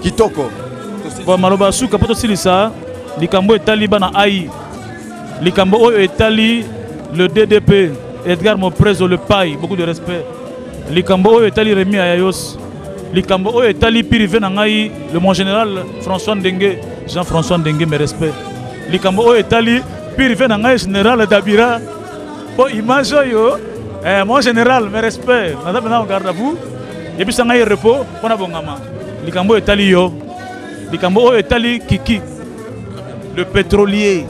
Kitoko. Maloba suka poto silisa, likambo etali bana ai. Likambo oyo etali le DDP, Edgar Moprezo le Pai, beaucoup de respect. Likambo oyo etali Rémi Ayayos. Likambo oyo etali Pirivé Nangai, le mon général François Ndengue, Jean-François Ndengue, mes respects. Likambo oyo etali Pirivé Nangai général Dabira. Po image yo, mon général, mes respects. Madame na garde à vous. Et puis ça ngai repos, on a bongama. Likambo etali yo. Likambo oyo etali Kiki, le pétrolier.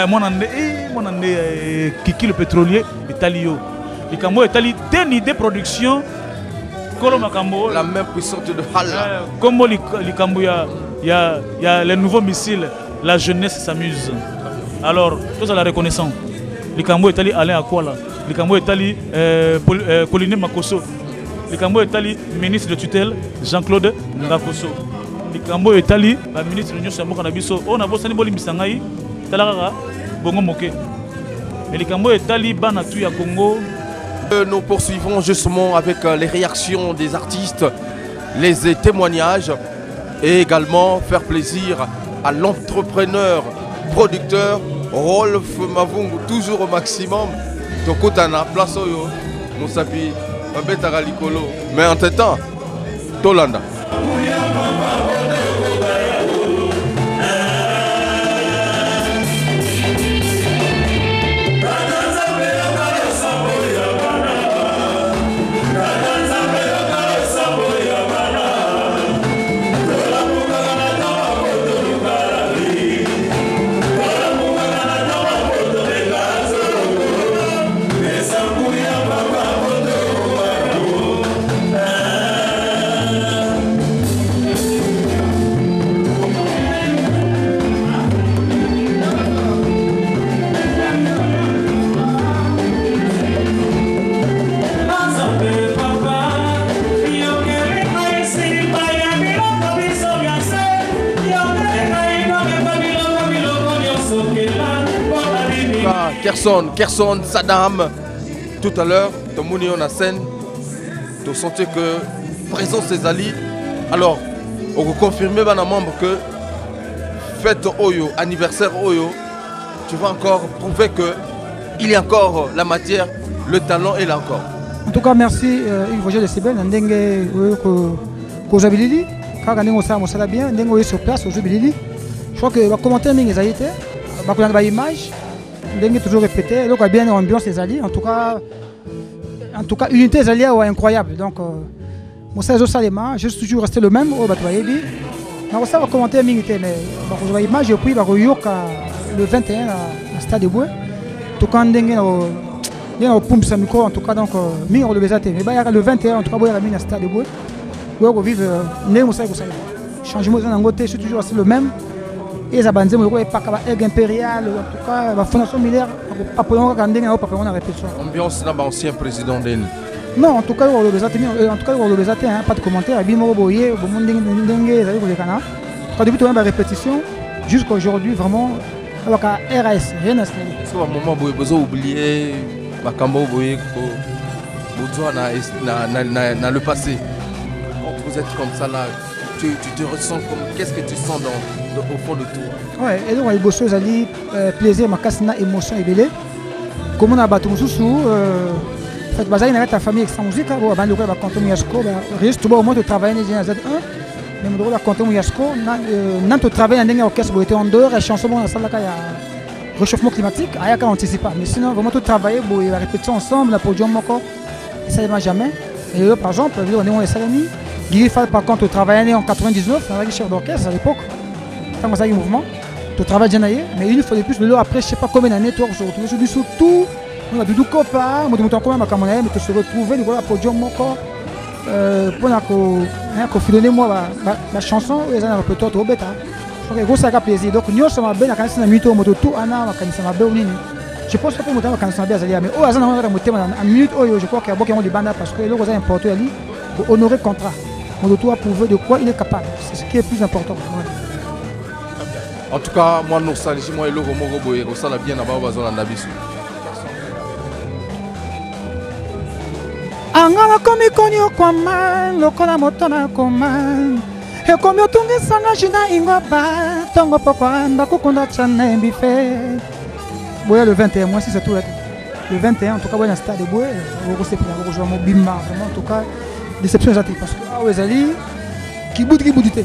Mon andé, Kiki le pétrolier, etali yo. Likambo etali Deni de production. La même puissante de Hala. Comme Likambo il y a les nouveaux missiles. La jeunesse s'amuse. Alors, tous à la reconnaissance. Likambo est allé Alain Akwala. Likambo est allé Pauline Makoso. Likambo est allé ministre de tutelle Jean-Claude Ngakoso. Likambo est allé ministre de l'Union Samoka Nabiso. On a bossé Boli Bisangaï. Talara Bongo Moke. Mais Likambo est allé Banatu ya Congo. Nous poursuivons justement avec les réactions des artistes, les témoignages et également faire plaisir à l'entrepreneur, producteur, Rolf Mavungu, toujours au maximum. Tokotana, place oyo, Moussapi, Babeta Likolo. Mais en tout temps, Tolanda. Kerson, Saddam, tout à l'heure, Tomouni on a scène, tu sentais que présence des alliés. Alors, on vous confirme à membre que fête Oyo, anniversaire Oyo, tu vas encore prouver que il y a encore la matière, le talent est là encore. En tout cas, merci Yves Roger de Sibel, Ndenge Kozabilili, car on s'est bien, Ndenge sur place au Jubilili. Je crois que va commenter les alliés, va connaître l'image. Dengue toujours répété, donc bien l'ambiance des alliés. En tout cas, l'unité des alliés est incroyable. Donc, mon Sergio Salema, je suis toujours resté le même. On va commenter l'unité, mais on va image et puis le 21 à Stade de Boué. En tout cas, il y a un pompe sur micro. En tout cas, donc, on le besoin. Mais le 21, en tout cas, il y a un Stade de Boué. On va vivre changement dans côté, je suis toujours resté le même. Et ça banze mo pas ka impérial en tout cas la fondation militaire pas pour on répétition. Ambiance là ancien président d'En. Non, en tout cas, pas de commentaires. Quand début de la répétition, jusqu'à aujourd'hui, vraiment, avec un RAS, rien à se faire. Est-ce qu'à un moment, vous avez oublié Makambo, vous voyez, dans le passé, quand vous êtes comme ça là, tu te ressens comme. Qu'est-ce que tu sens au fond de toi? Ouais, et donc, il y a beaucoup de choses à dire, plaisir, ma casse, émotion et belé. Comme on a battu sous en fait, bazar, il y a ta famille extra musique, bon, ben, le gars va compter mon yasko, reste au moins de travailler dans Z1, mais mon gars va compter mon yasko, n'a pas travaillé dans un orchestre, il était en dehors, et chanson, dans la salle, il y a réchauffement climatique, il y a qu'à anticiper. Mais sinon, vraiment tout travailler, il va répéter ensemble, la podium encore, et ça ne va jamais. Et eux, par exemple, on est en Salami, Guy Fall, par contre, travaillait en 99, on a chef d'orchestre à l'époque, quand on a eu mouvement, tu travailles bien, mais une fois de plus, après, je ne sais pas combien d'années, tu vas se retrouver sur tout. On a du copain, on a quand même à mais tu se retrouver dans le podium encore pour filer moi la chanson et ça peut-être trop bête. Donc ça fait plaisir. Donc nous sommes bien quand c'est la minute moto tout ana quand c'est ma belle nini. Je pense pas pour monter quand c'est bien Zalia mais ça on va monter en minute je crois qu'il y a beaucoup de bandes parce que le c'est important ali pour honorer le contrat. Moto tout a prouvé de quoi il est capable. C'est ce qui est plus important. En tout cas, moi nostalgie moi et le Romo Boye ça la bien là-bas bazon na biso. Angala komi konyo kwa man, lokola motona koman. E komi otungi sanga jina ingoba, tongo pokwa ndakukunda chane mbife. Boya le 21, moi si c'est tout là. Le 21, en tout cas, on a un stade de Boya, on va jouer mon bimba, vraiment, en tout cas, déception exacte. Parce que, ah ouais, Zali, qui boudite.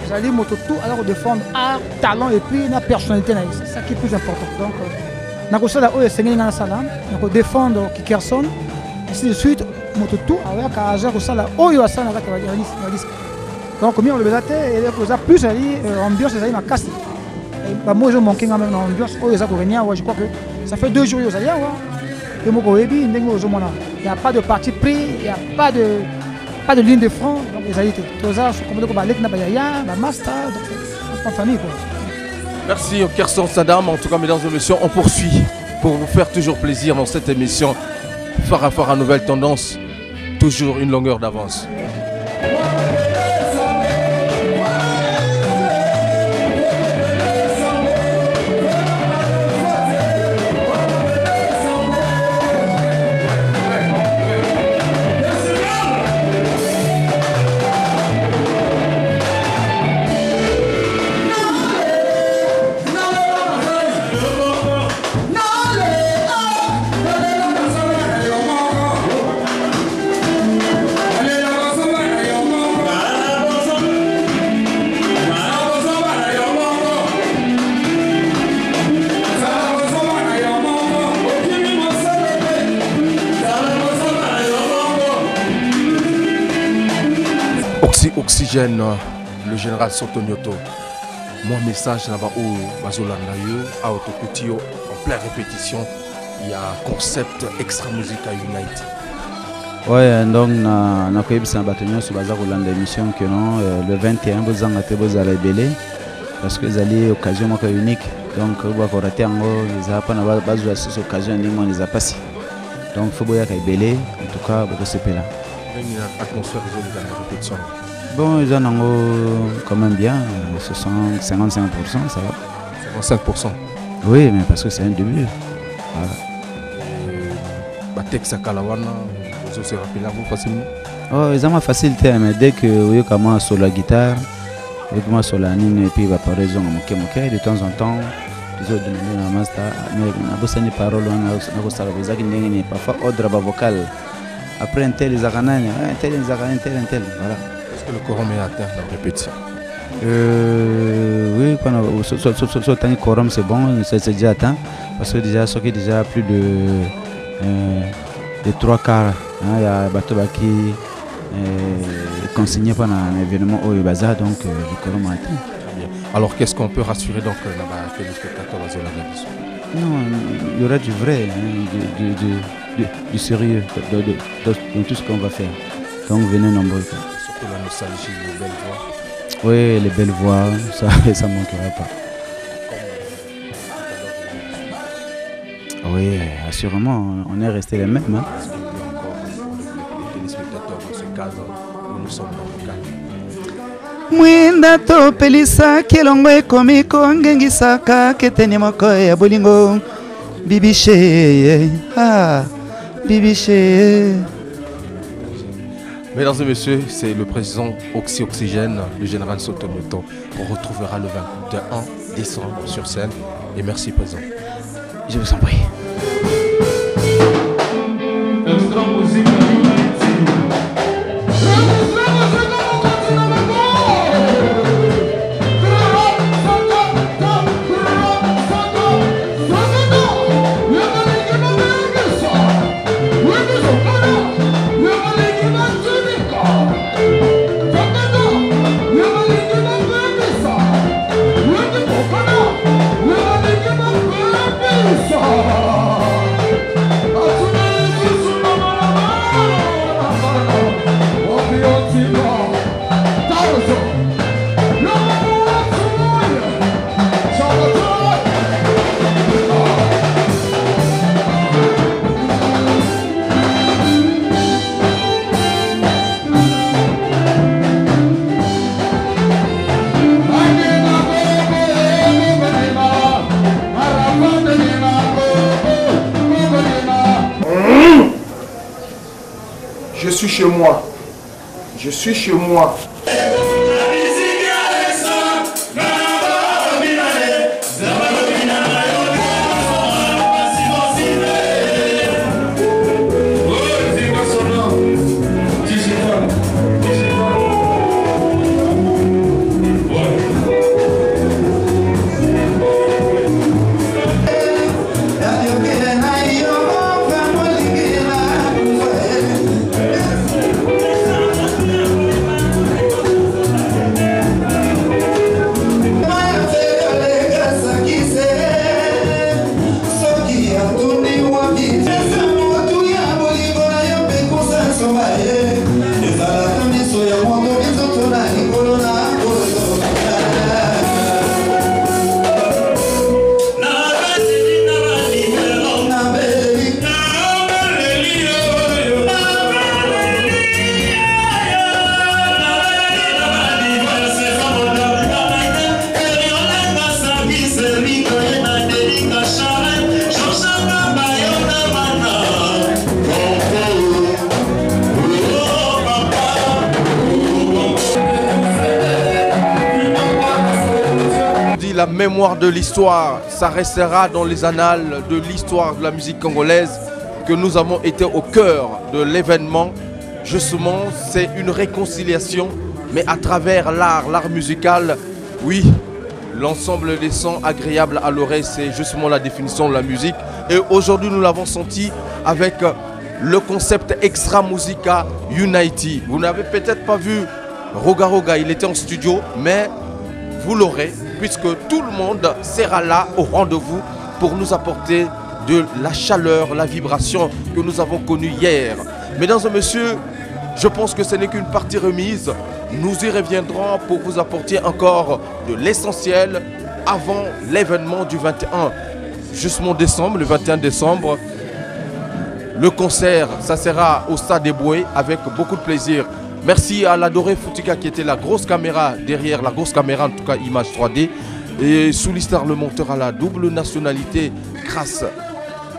Zali, moto tout, alors défendre art, talent et puis la personnalité, c'est ça qui est plus important. Donc, on a là, c'est un salam, on va défendre Kikerson, ainsi de suite. Tout avec un agent au salon oh il y a ça là qui va dire donc comme on le bézate et les plus ali ambiance ça il m'a cassé et moi je manquais quand même l'ambiance oh ça pour venir je crois que ça fait 2 jours aux alliés et moi il n'y a pas de parti pris il n'y a pas de ligne de front donc les alliés tout ça je comprends que balek n'a pas ya master donc c'est en famille quoi. Merci Kerson Sadam en tout cas mesdames et messieurs on poursuit pour vous faire toujours plaisir dans cette émission Phare à nouvelle tendance, toujours une longueur d'avance. Oxygène, le général Sotonioto. Mon message là-bas où Bazolanda à Autokutio, en pleine répétition, il y a un concept extra musica unite. Ouais, donc na koyebisa batonyo sur baza kolanda émission que non le 21 bozanga te bozala ebele parce que ezali occasion moko unique donc ba ko rater yango eza pa na bazwa cette occasion ndimo les a passé donc faut boya ka ebele en tout cas beaucoup sepela. Une atmosphère de la répétition. Bon, ils en ont quand même bien, 55%, ça va. 55%. Oui, mais parce que c'est un début. Voilà. Texte à Kalawana, vous se rappelez facilement. Oh, ils ont ma facilité, mais dès que vous commencez sur la guitare, vous commencez sur la ligne et puis il va par raison de temps en temps, ils ont donné un master, mais on a besoin de paroles, on a besoin de parfois ordre vocal. Après un tel, ils ont un tel, voilà. Le quorum est atteint dans la répétition. Oui, sur le quorum c'est bon, c'est déjà atteint. Parce que déjà, ce qui est déjà plus de 3 quarts, il y a Batoba qui est consigné pendant un événement au Baza, donc le quorum est atteint. Alors qu'est-ce qu'on peut rassurer donc les téléspectateurs à Zola Gabiso? Non, il y aura du vrai, du sérieux dans tout ce qu'on va faire. Donc venez nombreux. La nostalgie, les belles voix. Oui, les belles voix, ça ne manquera pas. Oui, assurément, on est resté les mêmes. Hein. cadre où nous sommes dans le cadre. Mwinda topelisa kelongo ekomi kongengisaka keteni moko ya bolingo bibiche bibiche. Mesdames et messieurs, c'est le président Oxygène, le général Sotomoto. On retrouvera le 21 décembre sur scène. Et merci président. Je vous en prie. Je suis chez moi. Je suis chez moi. La mémoire de l'histoire, ça restera dans les annales de l'histoire de la musique congolaise que nous avons été au cœur de l'événement. Justement, c'est une réconciliation, mais à travers l'art musical. Oui, l'ensemble des sons agréables à l'oreille, c'est justement la définition de la musique. Et aujourd'hui, nous l'avons senti avec le concept Extra Musica Unity. Vous n'avez peut-être pas vu Roga Roga, il était en studio, mais vous l'aurez, puisque tout le monde sera là au rendez-vous pour nous apporter de la chaleur, la vibration que nous avons connue hier. Mesdames et messieurs, je pense que ce n'est qu'une partie remise. Nous y reviendrons pour vous apporter encore de l'essentiel avant l'événement du 21 justement décembre, le 21 décembre. Le concert, ça sera au Stade des Bouées avec beaucoup de plaisir. Merci à l'adoré Foutika qui était la grosse caméra derrière, la grosse caméra en tout cas image 3D. Et Soulistar le monteur à la double nationalité grâce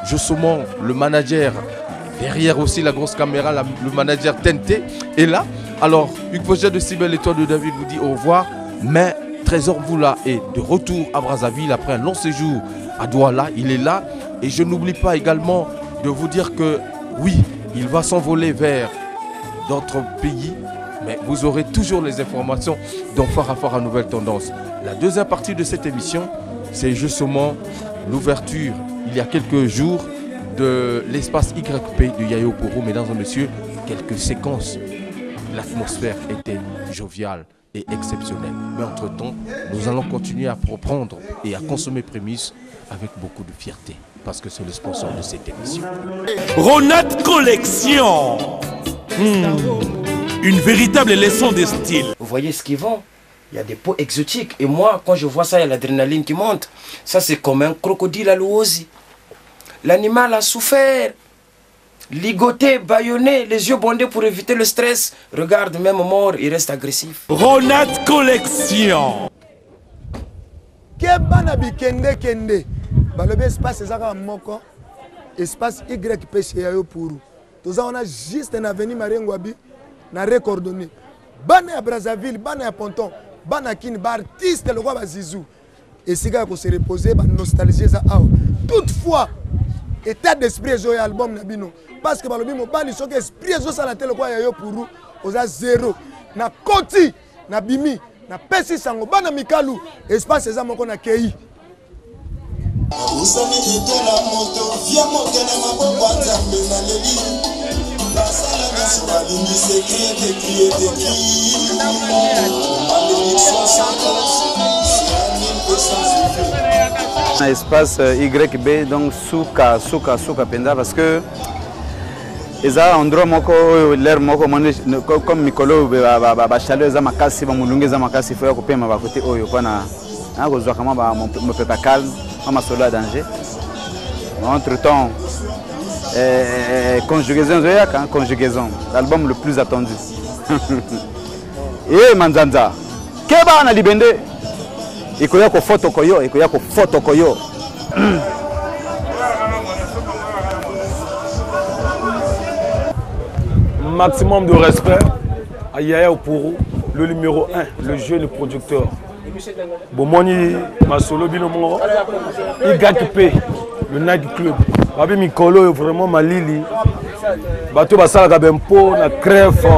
justement le manager derrière aussi la grosse caméra, le manager TNT est là. Alors Hugues Vogel de Cybelle Étoile de David vous dit au revoir. Mais Trésor Boula est de retour à Brazzaville après un long séjour à Douala. Il est là et je n'oublie pas également de vous dire que oui, il va s'envoler vers d'autres pays, mais vous aurez toujours les informations dans Phare à Nouvelle Tendance. La deuxième partie de cette émission, c'est justement l'ouverture, il y a quelques jours, de l'espace YP de Yayo Poro. Mesdames et messieurs, quelques séquences. L'atmosphère était joviale et exceptionnelle. Mais entre-temps, nous allons continuer à reprendre et à consommer prémices avec beaucoup de fierté, parce que c'est le sponsor de cette émission. Ronat Collection. Une véritable leçon de style. Vous voyez ce qu'ils vendent? Il y a des peaux exotiques. Et moi, quand je vois ça, il y a l'adrénaline qui monte. Ça, c'est comme un crocodile à l'ouosi. L'animal a souffert. ligoté, bâillonné, les yeux bandés pour éviter le stress. Regarde, même mort, il reste agressif. Ronat Collection. Keba na bikende kende. Balobe espace ezaka moko. Espace YP chez Yayo Pourou. Tout ça on a juste un avenue Mariengwabi na recordonné. Bana ya Brazzaville, bana ya Ponton, bana kin ba artiste le roi Bazizou. Et c'est gars qu'on se reposer ba nostalgie ça. Toutefois, état d'esprit zo ya album na bino parce que balobi mo bali soki esprit zo sala tele kwa Yayo Pourou oza zéro. Na koti na bimi na pesi sango bana mikalu espace eza moko na kei. Usani etela moto via moto na maboko nzambe na leli la sala na swali ni secret de cri malédiction na espace YB donc suka penda parce que eza endroit moko l'air moko comme mikolo ba chaleur eza makasi ba mulungu eza makasi faut ya kopema ba côté oyo pana na kozwa kama ba mo pepa calme ma solo à danger. Entre temps, conjugaison, conjugaison, l'album le plus attendu. Et Manzanza, Keba na libende, ikoya ko photo koyo. Maximum de respect à Yaya Pourou, le numéro 1, le jeune producteur. Bomoni Masolo Binomo, YP, le night club. Babi Mikolo vraiment Malili. Bato basala Gabempo, na crève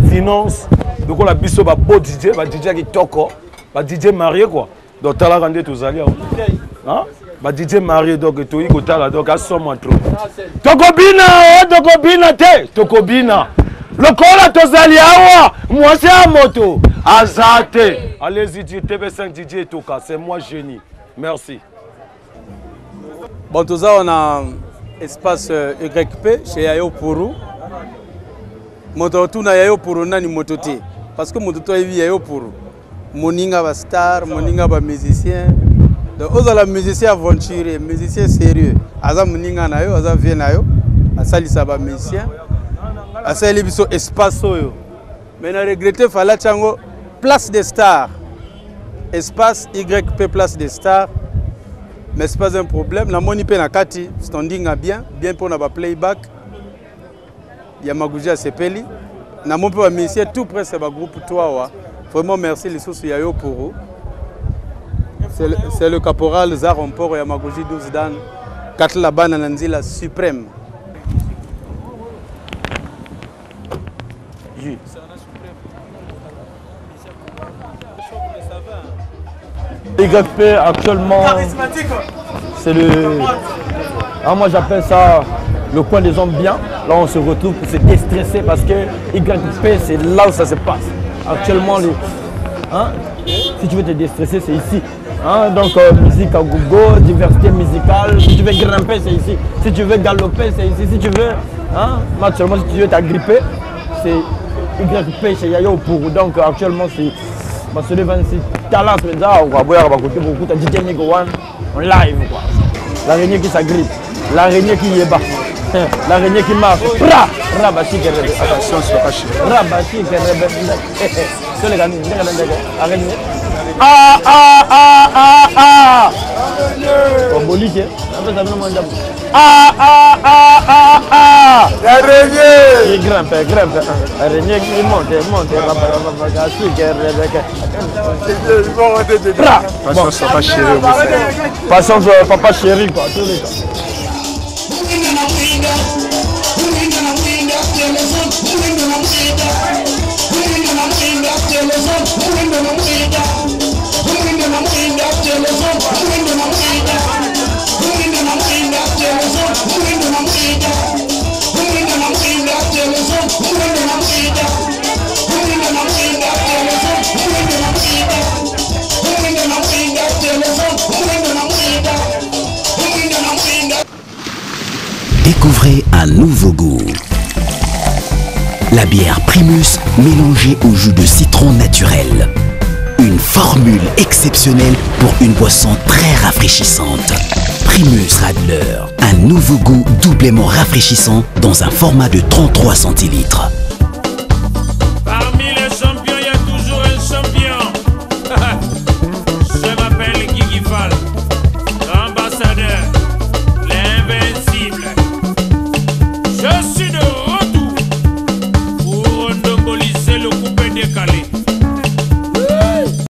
finance. Donc on a biso ba beau DJ, ba DJ qui toko, ba DJ marié quoi. Donc tala rande tous allés. Hein? Ba DJ marié donc to iko tala donc a somme trop. Tokobina te, Tokobina. Le kola tozali awa, moi c'est à moto. Azate. Allez-y, TV5 DJ Toka, c'est moi génie. Merci. Bon, tout ça, on a espace YP chez Yayo Pourou. Moto na Yayo Pourou nani mototé. Parce que moto est Yayo Pourou. Moninga ba star, moninga ba musicien. Donc, on a la musicien aventuré, musicien sérieux. Aza moninga na yo, aza vie na yo. Asalisa ba musicien. Asali biso espace oyo. Mais na regretter fala chango place des stars. Espace YP place des stars. Mais ce n'est pas un problème. La moni pe na kati standing a bien pour na ba playback. Ya Magouja Sepeli. Na mon peu musicien tout près c'est ba groupe 3 Vraiment merci les sous Yayo Pourou. C'est le caporal Zaromporo ya Magouji 12 dan. Katla bana nanzila suprême. YP actuellement, c'est le... Ah, moi j'appelle ça le coin des hommes bien. Là on se retrouve pour se déstresser parce que YP c'est là où ça se passe. Actuellement, si tu veux te déstresser c'est ici. Donc musique à gogo, diversité musicale. Si tu veux grimper c'est ici. Si tu veux galoper c'est ici. Si tu veux, actuellement si tu veux t'agripper, c'est YP chez Yayo Pourou. Donc actuellement c'est... Parce que le 26 talents, on va voir beaucoup de DJ Nigo One en live. L'araignée qui s'agrippe, l'araignée qui est bas, l'araignée qui marche. Rabachi qui rêve. Attention, c'est pas cher. Rabachi qui rêve. C'est les gars, araignée. On bolit, l'araignée. Il grimpe. L'araignée qui monte. Patience, papa chéri. Patience, papa chéri, quoi. Découvrez un nouveau goût. La bière Primus mélangée au jus de citron naturel. Une formule exceptionnelle pour une boisson très rafraîchissante. Primus Radler. Un nouveau goût doublement rafraîchissant dans un format de 33 centilitres.